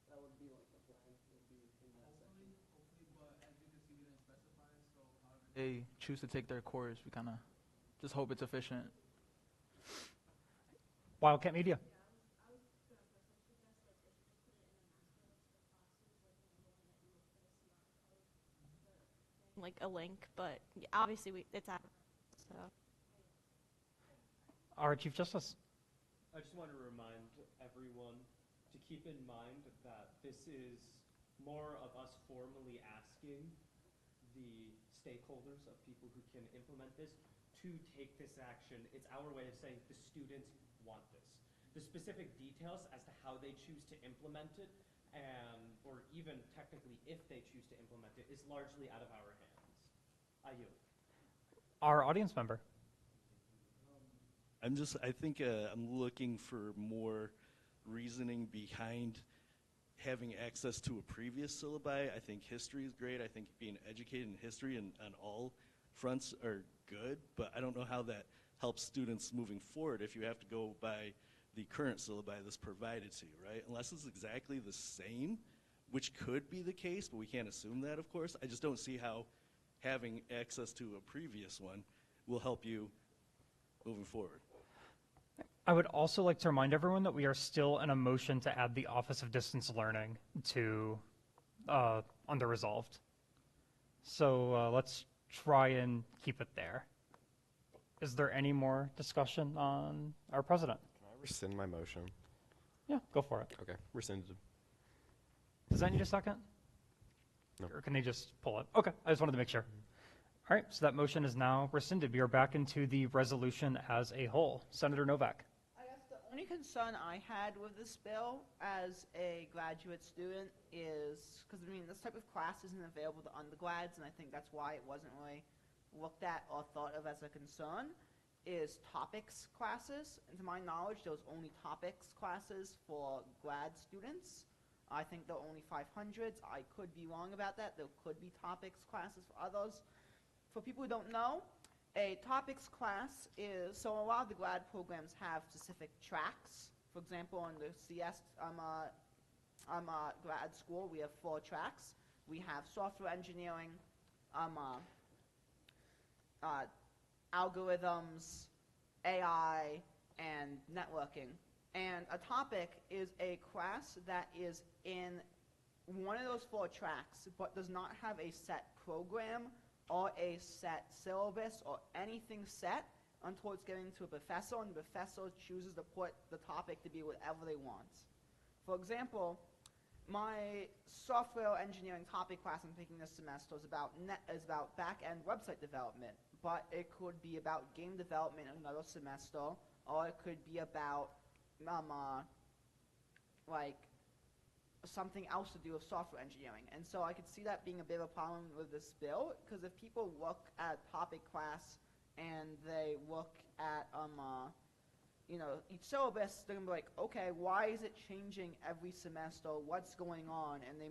That would be the plan. Would be in that section. Hopefully, but as you can see, we didn't specify, so however They choose to take their course. We kind of just hope it's efficient. Wildcat Media. Like a link, but obviously it's out. So Our Chief Justice. I just want to remind everyone to keep in mind that this is more of us formally asking the stakeholders of people who can implement this to take this action. It's our way of saying the students want this. The specific details as to how they choose to implement it, or even technically if they choose to implement it, is largely out of our hands. I yield. Our audience member. I think I'm looking for more reasoning behind having access to a previous syllabi. I think history is great. I think being educated in history and on all fronts are good, but I don't know how that helps students moving forward if you have to go by the current syllabi that's provided to you, right? Unless it's exactly the same, which could be the case, but we can't assume that, of course. I just don't see how having access to a previous one will help you moving forward. I would also like to remind everyone that we are still in a motion to add the Office of Distance Learning to under resolved. So let's try and keep it there. Is there any more discussion on our president? Can I rescind my motion? Yeah, go for it. Okay, rescinded. Does that need a second? No. Or can he just pull it? Okay, I just wanted to make sure. All right, so that motion is now rescinded. We are back into the resolution as a whole. Senator Novak. I guess the only concern I had with this bill as a graduate student is, because I mean, this type of class isn't available to undergrads, and I think that's why it wasn't really looked at or thought of as a concern, is topics classes. And to my knowledge, there was only topics classes for grad students. I think there are only 500s. I could be wrong about that. There could be topics classes for others. For people who don't know, a topics class is, so a lot of the grad programs have specific tracks. For example, in the CS grad school, we have 4 tracks. We have software engineering, algorithms, AI, and networking. And a topic is a class that is in one of those 4 tracks, but does not have a set program or a set syllabus or anything set until it's getting to a professor, and the professor chooses to put the topic to be whatever they want. For example, my software engineering topic class I'm taking this semester is about back-end website development, but it could be about game development in another semester, or it could be about like something else to do with software engineering. And so I could see that being a bit of a problem with this bill, because if people look at topic class and they look at each syllabus, they're gonna be like, okay, why is it changing every semester? What's going on? And they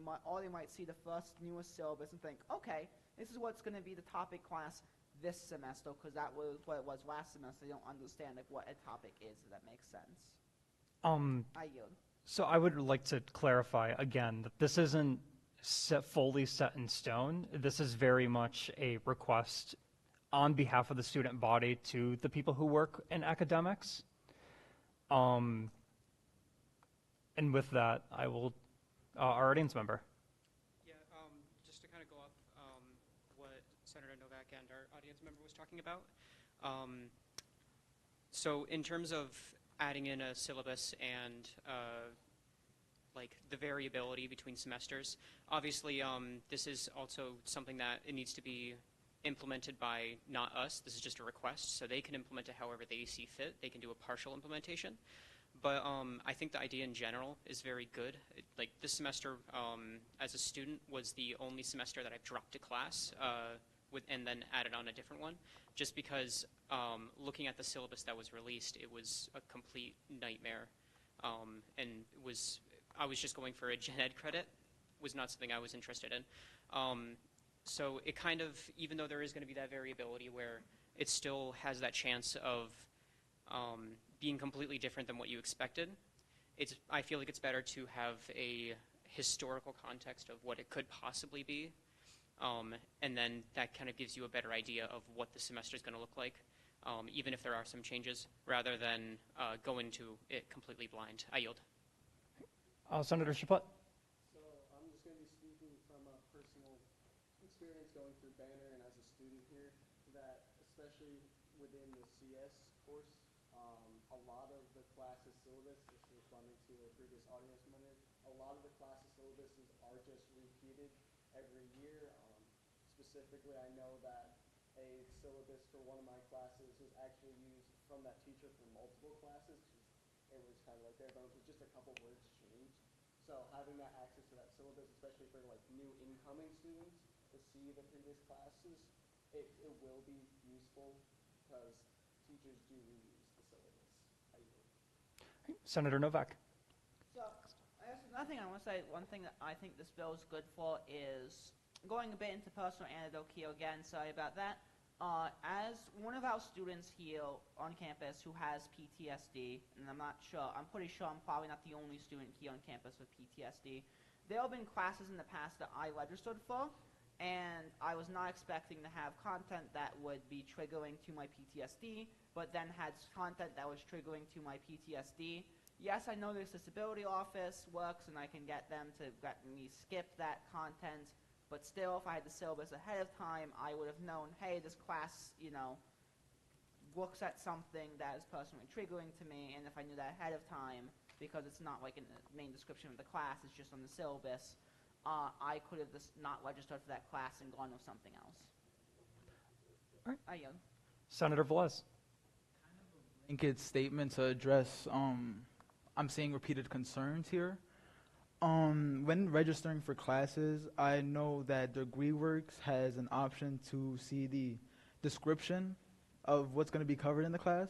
might see the first newest syllabus and think, okay, this is what's gonna be the topic class this semester, because that was what it was last semester. They don't understand like what a topic is, if that makes sense. I yield. So I would like to clarify again that this isn't fully set in stone. This is very much a request on behalf of the student body to the people who work in academics. And with that, I will, our audience member. Yeah, just to kind of go off what Senator Novak and our audience member was talking about. So in terms of adding in a syllabus and like the variability between semesters, obviously this is also something that it needs to be implemented by not us. This is just a request, so they can implement it however they see fit. They can do a partial implementation. But I think the idea in general is very good. Like this semester, as a student, was the only semester that I've dropped a class and then added on a different one, just because looking at the syllabus that was released, it was a complete nightmare, and I was just going for a gen ed credit, was not something I was interested in. So it kind of, even though there is going to be that variability where it still has that chance of being completely different than what you expected, I feel like it's better to have a historical context of what it could possibly be, and then that kind of gives you a better idea of what the semester is going to look like, even if there are some changes, rather than go into it completely blind. I yield. Senator Chaput. So I'm just going to be speaking from a personal experience going through Banner and as a student here, that especially within the CS course, a lot of the classes syllabus, just responding to a previous audience member, a lot of the classes syllabuses are just repeated every year. Specifically, I know that a syllabus for one of my classes was actually used from that teacher for multiple classes. It was kind of like there, but it was just a couple words changed. So having that access to that syllabus, especially for like new incoming students to see the previous classes, it will be useful because teachers do reuse the syllabus. Senator Novak. So, I guess another thing I want to say, one thing that I think this bill is good for is going a bit into personal anecdote here again, sorry about that. As one of our students here on campus who has PTSD, and I'm pretty sure I'm probably not the only student here on campus with PTSD, there have been classes in the past that I registered for, and I was not expecting to have content that would be triggering to my PTSD, but then had content that was triggering to my PTSD. Yes, I know their disability office works, and I can get them to let me skip that content, but still, if I had the syllabus ahead of time, I would have known, hey, this class, looks at something that is personally triggering to me, and if I knew that ahead of time, because it's not like in the main description of the class, it's just on the syllabus, I could have just not registered for that class and gone with something else. All right. I yield. Senator Velez. Blanket statement to address, I'm seeing repeated concerns here. When registering for classes, I know that DegreeWorks has an option to see the description of what's going to be covered in the class.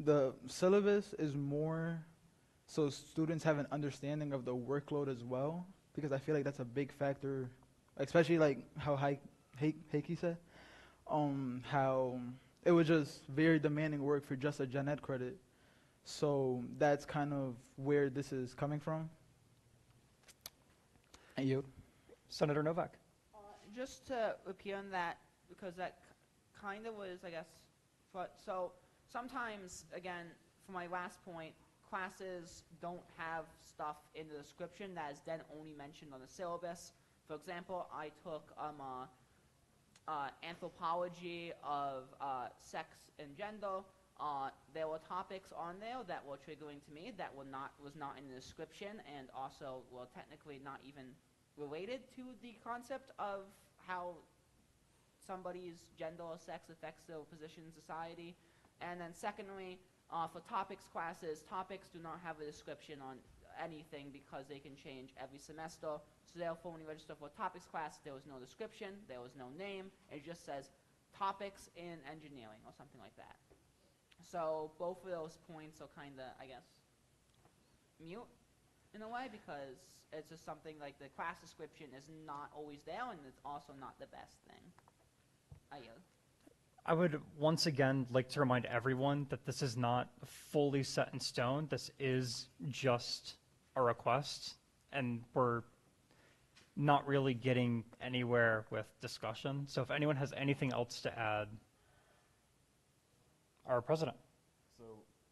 The syllabus is more so students have an understanding of the workload as well, because I feel like that's a big factor, especially like how Heike said, how it was just very demanding work for just a gen ed credit. So that's kind of where this is coming from. And you? Senator Novak. Just to repeat on that, because that kind of was, I guess, so sometimes, again, for my last point, classes don't have stuff in the description that is then only mentioned on the syllabus. For example, I took anthropology of sex and gender. There were topics on there that were triggering to me that was not in the description, and also were technically not even related to the concept of how somebody's gender or sex affects their position in society. And then secondly, for topics classes, topics do not have a description on anything because they can change every semester. So therefore, when you register for a topics class, there was no description, there was no name. It just says topics in engineering or something like that. So both of those points are kind of, I guess, mute in a way, because it's just something like the class description is not always there, and it's also not the best thing. I would once again like to remind everyone that this is not fully set in stone. This is just a request, and we're not really getting anywhere with discussion. So if anyone has anything else to add, our president. So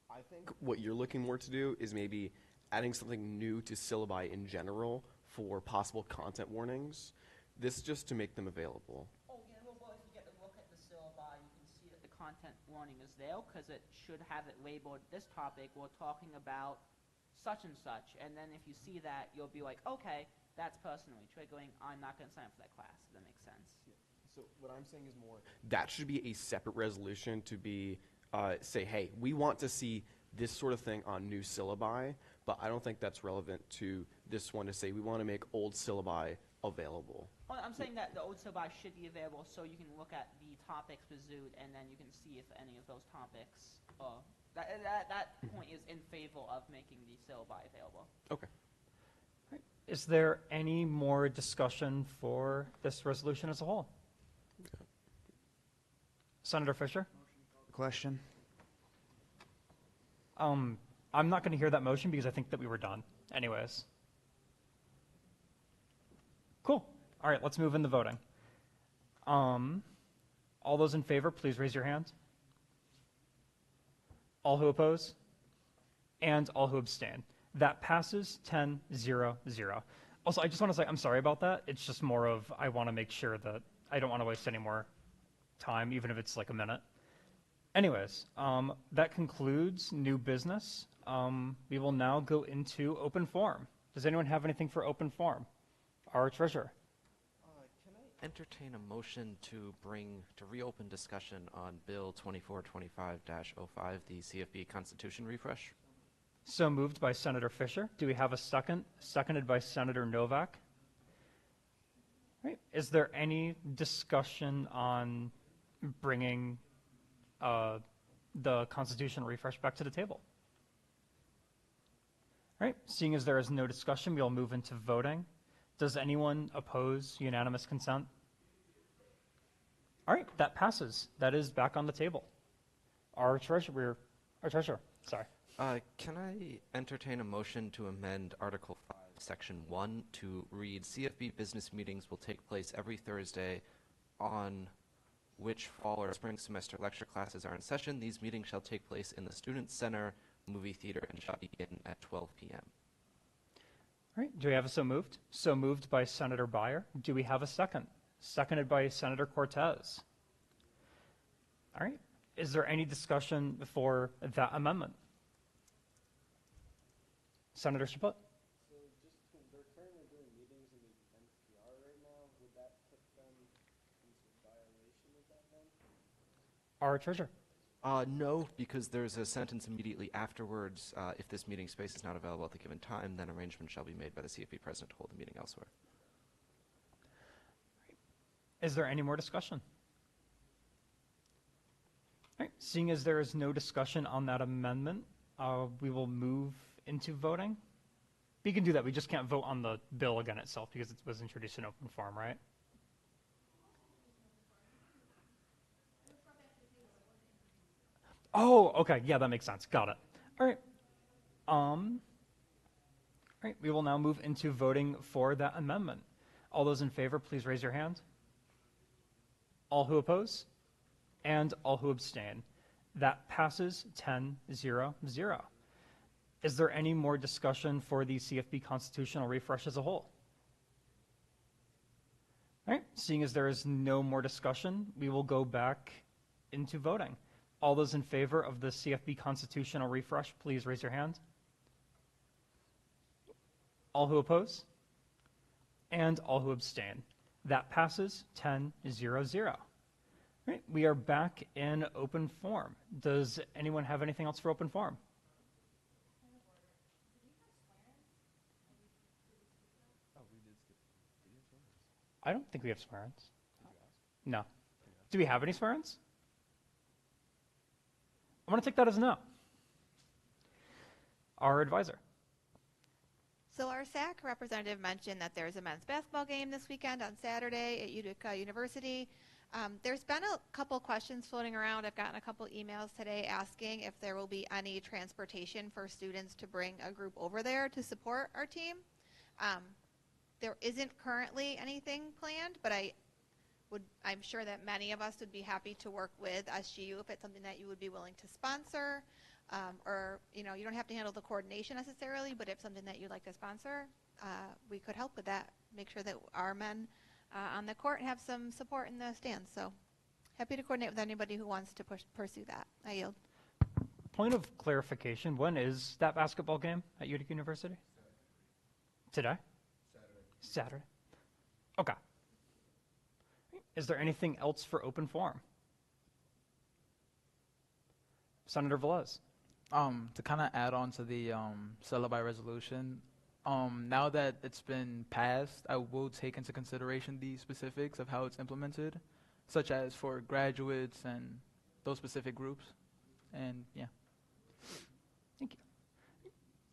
I think what you're looking more to do is maybe adding something new to syllabi in general for possible content warnings. This just to make them available. Oh, yeah, well, if you get a look at the syllabi, you can see that the content warning is there, because it should have it labeled, this topic, we're talking about such and such. And then if you see that, you'll be like, okay, that's personally triggering. I'm not going to sign up for that class. If that makes sense. Yeah. So what I'm saying is more, that should be a separate resolution to be, say, hey, we want to see this sort of thing on new syllabi, but I don't think that's relevant to this one to say we want to make old syllabi available. Well, I'm saying that the old syllabi should be available, so you can look at the topics pursued, and then you can see if any of those topics, that point is in favor of making the syllabi available. Okay. Right. Is there any more discussion for this resolution as a whole? Okay. Senator Fisher? Question. I'm not going to hear that motion because I think that we were done anyways. Cool. All right, let's move into voting. All those in favor, please raise your hands. All who oppose? And all who abstain. That passes 10-0-0. Also, I just want to say I'm sorry about that. It's just more of I want to make sure that I don't want to waste any more time, even if it's like a minute. Anyways, that concludes new business. We will now go into open forum. Does anyone have anything for open forum? Our treasurer. Can I entertain a motion to reopen discussion on Bill 2425-05, the CFB Constitution refresh? So moved by Senator Fisher. Do we have a second? Seconded by Senator Novak. Right. Is there any discussion on bringing the Constitution refresh back to the table? All right. Seeing as there is no discussion, we'll move into voting. Does anyone oppose unanimous consent? All right, that passes. That is back on the table. Our treasurer, sorry. Can I entertain a motion to amend Article 5, Section 1 to read, CFB business meetings will take place every Thursday on which fall or spring semester lecture classes are in session. These meetings shall take place in the Student Center movie theater and shall begin at 12 p.m. All right, do we have a so moved? So moved by Senator Byer. Do we have a second? Seconded by Senator Cortez. All right, is there any discussion for that amendment? Senator Chaput. So they're currently doing meetings in the NPR right now. Would that put them into violation of that then? Our treasurer. No, because there's a sentence immediately afterwards. If this meeting space is not available at the given time, then arrangement shall be made by the CFP president to hold the meeting elsewhere. Is there any more discussion? All right, seeing as there is no discussion on that amendment, we will move into voting. We can do that. We just can't vote on the bill again itself because it was introduced in open forum, right? Oh, okay. Yeah, that makes sense. Got it. All right. All right. We will now move into voting for that amendment. All those in favor, please raise your hand. All who oppose? And all who abstain. That passes 10-0-0. Is there any more discussion for the CFB constitutional refresh as a whole? All right. Seeing as there is no more discussion, we will go back into voting. All those in favor of the CFB constitutional refresh, please raise your hand. All who oppose? And all who abstain. That passes 10-0-0. Right, we are back in open forum. Does anyone have anything else for open forum? I don't think we have swear-ins. No. Do we have any swear-ins? I'm going to take that as a no. Our advisor. So our SAC representative mentioned that there's a men's basketball game this weekend on Saturday at Utica University. There's been a couple questions floating around. I've gotten a couple emails today asking if there will be any transportation for students to bring a group over there to support our team. There isn't currently anything planned, but I'm sure that many of us would be happy to work with SGU if it's something that you would be willing to sponsor, or you don't have to handle the coordination necessarily, but if something that you'd like to sponsor, we could help with that. Make sure that our men on the court have some support in the stands. So happy to coordinate with anybody who wants to pursue that. I yield. Point of clarification, when is that basketball game at Utica University? Today? Saturday. Okay. Is there anything else for open forum? Senator Velez. To kind of add on to the Celebi resolution, now that it's been passed, I will take into consideration the specifics of how it's implemented, such as for graduates and those specific groups. And yeah. Thank you.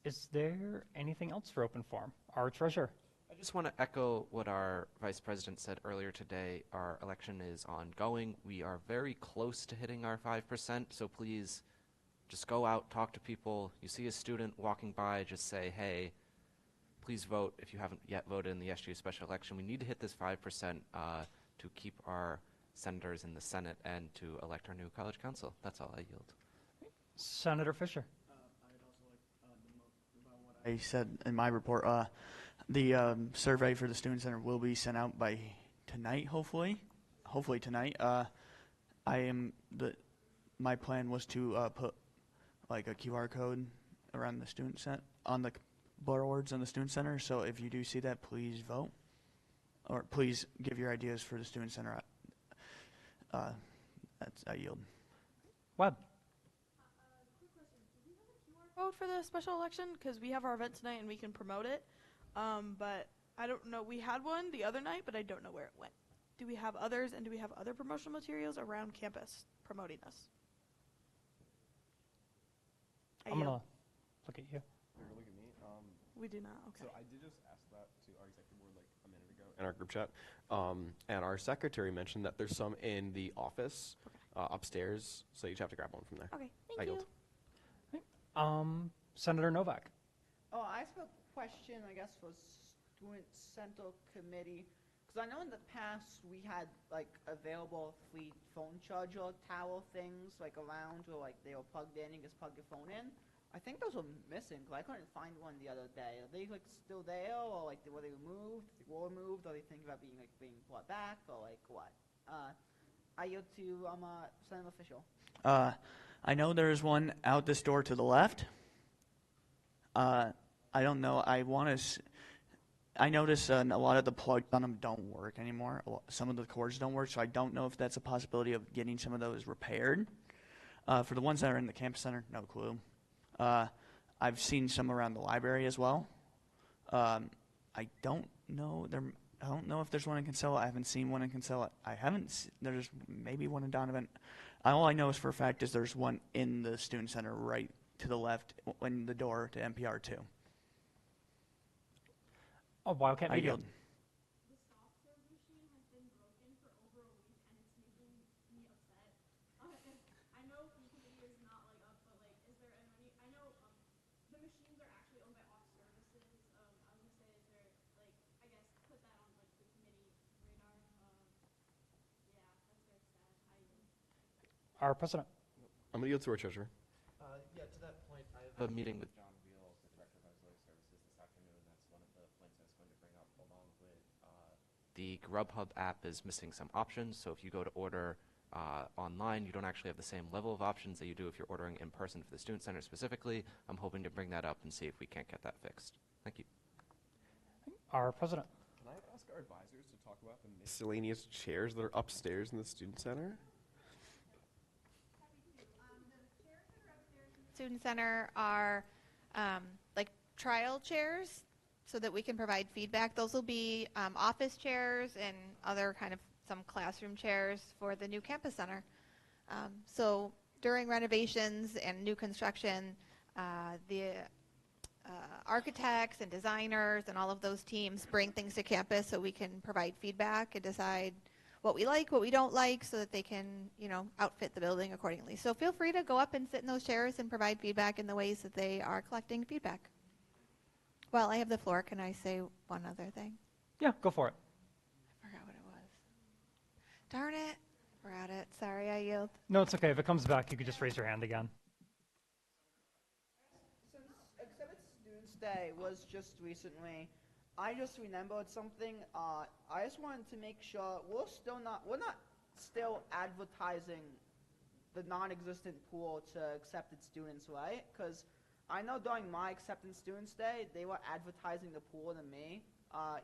Is there anything else for open forum? Our treasurer. I just want to echo what our vice president said earlier today. Our election is ongoing. We are very close to hitting our 5%, so please just go out, talk to people. You see a student walking by, just say, hey, please vote if you haven't yet voted in the SGU special election. We need to hit this 5% to keep our senators in the Senate and to elect our new college council. That's all. I yield. Senator Fisher. I'd also like to note about what I said in my report. The survey for the Student Center will be sent out by tonight, hopefully. Hopefully tonight. My plan was to put like a QR code around the student center on the boards on the Student Center. So if you do see that, please vote, or please give your ideas for the Student Center. I yield. Webb. Quick question. Do we have a QR code for the special election? Because we have our event tonight and we can promote it. But I don't know. We had one the other night, but I don't know where it went. Do we have others, and do we have other promotional materials around campus promoting us? I'm going to look at you. You're going to look at me? We do not. Okay. So I did just ask that to our executive board like a minute ago in our group chat. And our secretary mentioned that there's some in the office upstairs, so you just have to grab one from there. Okay, thank you. Yield. Senator Novak. Oh, I spoke question, I guess, for Student Central Committee. Because I know in the past we had like available free phone charger towel things like around where like they were plugged in, you just plug your phone in. I think those were missing because I couldn't find one the other day. Are they like still there, or like were they removed? They were removed, or they think about being brought back, or like what? I yield to Senate official. I know there's one out this door to the left. I don't know. I notice a lot of the plugs on them don't work anymore. Some of the cords don't work, so I don't know if that's a possibility of getting some of those repaired. For the ones that are in the campus center, no clue. I've seen some around the library as well. I don't know. I don't know if there's one in Kinsella. I haven't seen one in Kinsella. There's maybe one in Donovan. All I know is for a fact is there's one in the student center right to the left in the door to NPR 2. Oh, Wildcat I Media. yield. The soft serve machine has been broken for over a week, and it's making me upset. I know the committee is not like up, but like, is there any? I know the machines are actually owned by Off Services. I was gonna say, is there like, I guess put that on like the committee radar. Yeah, that's very sad. I yield. Our president. I'm going to yield to our treasurer. Yeah, to that point, I have a meeting with John Wheel, the Director of Auxiliary Services, this afternoon. That's one of the points I was going to bring up, along with the Grubhub app is missing some options. So if you go to order online, you don't actually have the same level of options that you do if you're ordering in person for the Student Center specifically. I'm hoping to bring that up and see if we can't get that fixed. Thank you. Our president. Can I ask our advisors to talk about the miscellaneous chairs that are upstairs in the Student Center? Student Center are like trial chairs so that we can provide feedback. Those will be office chairs and other kind of some classroom chairs for the new campus center. So during renovations and new construction, the architects and designers and all of those teams bring things to campus so we can provide feedback and decide what we like, what we don't like, so that they can, outfit the building accordingly. So feel free to go up and sit in those chairs and provide feedback in the ways that they are collecting feedback. Well, I have the floor. Can I say one other thing? Yeah, go for it. I forgot what it was. Darn it. Forgot it. Sorry, I yield. No, it's okay. If it comes back, you could just raise your hand again. Since Exhibit Students Day was just recently, I just remembered something. I just wanted to make sure we're not still advertising the non-existent pool to accepted students, right? Because I know during my Acceptance Students Day, they were advertising the pool to me,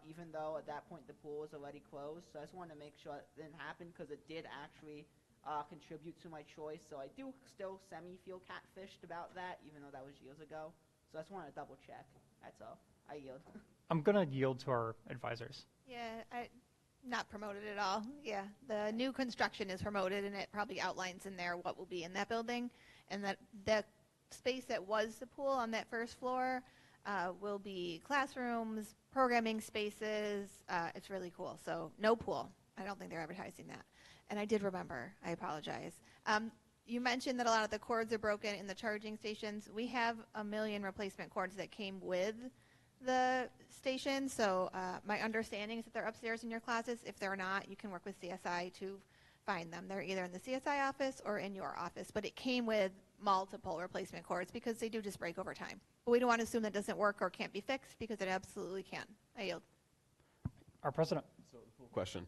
even though at that point the pool was already closed. So I just wanted to make sure it didn't happen because it did actually contribute to my choice. So I do still semi-feel catfished about that, even though that was years ago. So I just wanted to double check. That's all. I yield. I'm going to yield to our advisors. Yeah, not promoted at all. Yeah, the new construction is promoted, and it probably outlines in there what will be in that building, and that the space that was the pool on that first floor will be classrooms, programming spaces. It's really cool. So no pool. I don't think they're advertising that. And I did remember. I apologize. You mentioned that a lot of the cords are broken in the charging stations. We have 1 million replacement cords that came with the station. So my understanding is that they're upstairs in your closets. If they're not, you can work with CSI to find them. They're either in the CSI office or in your office. But it came with multiple replacement cords because they do just break over time. But we don't want to assume that doesn't work or can't be fixed because it absolutely can. I yield. Our president. So the full question.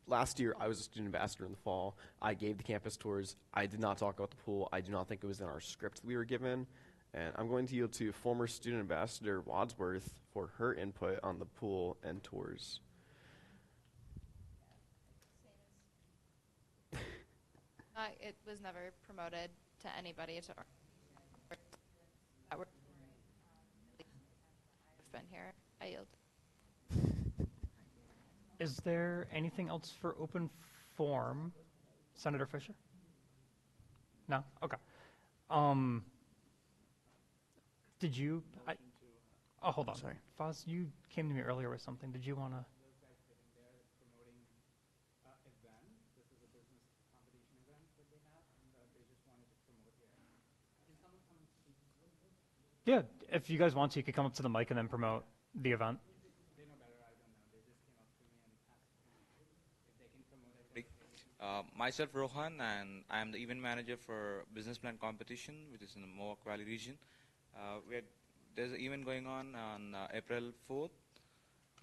Last year, I was a student ambassador in the fall. I gave the campus tours. I did not talk about the pool. I do not think it was in our script we were given. And I'm going to yield to former student ambassador Wadsworth for her input on the pool and tours. It was never promoted to anybody to I've been here. I yield. Is there anything else for open forum? Senator Fisher? No? Okay. Did you? Oh, hold on. Sorry. Foz, you came to me earlier with something. Did you want to? Yeah. if you guys want to, you could come up to the mic and then promote the event. Myself, Rohan, and I am the event manager for business plan competition, which is in the Mohawk Valley region. There's an event going on April 4th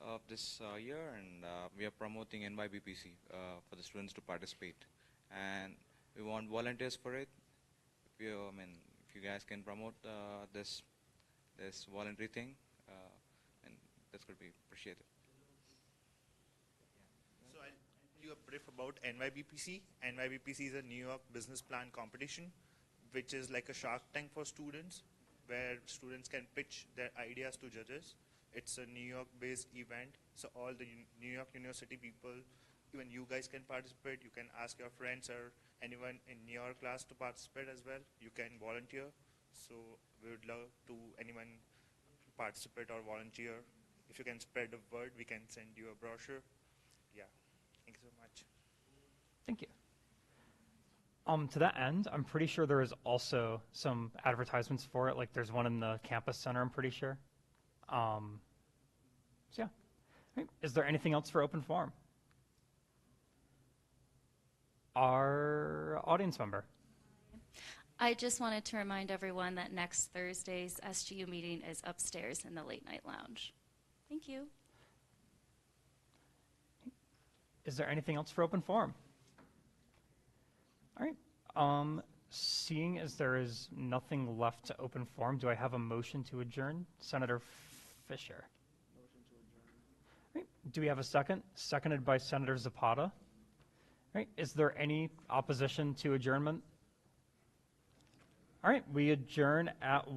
of this year, and we are promoting NYBPC for the students to participate. And we want volunteers for it. If you guys can promote this voluntary thing, and that's going to be appreciated. So I'll tell you a brief about NYBPC. NYBPC is a New York business plan competition, which is like a Shark Tank for students, where students can pitch their ideas to judges. It's a New York-based event, so all the New York University people, even you guys can participate. You can ask your friends or anyone in your class to participate as well. You can volunteer. So we would love to anyone participate or volunteer. If you can spread the word, we can send you a brochure. Yeah, thank you so much. Thank you. To that end, I'm pretty sure there is also some advertisements for it. Like there's one in the campus center, I'm pretty sure. So yeah. Right. Is there anything else for open forum? Our audience member. I just wanted to remind everyone that next Thursday's SGU meeting is upstairs in the late night lounge. Thank you. Is there anything else for open forum? All right. Seeing as there is nothing left to open forum, do I have a motion to adjourn? Senator Fisher. Motion to adjourn. All right. Do we have a second? Seconded by Senator Zapata. All right. Is there any opposition to adjournment? All right. We adjourn at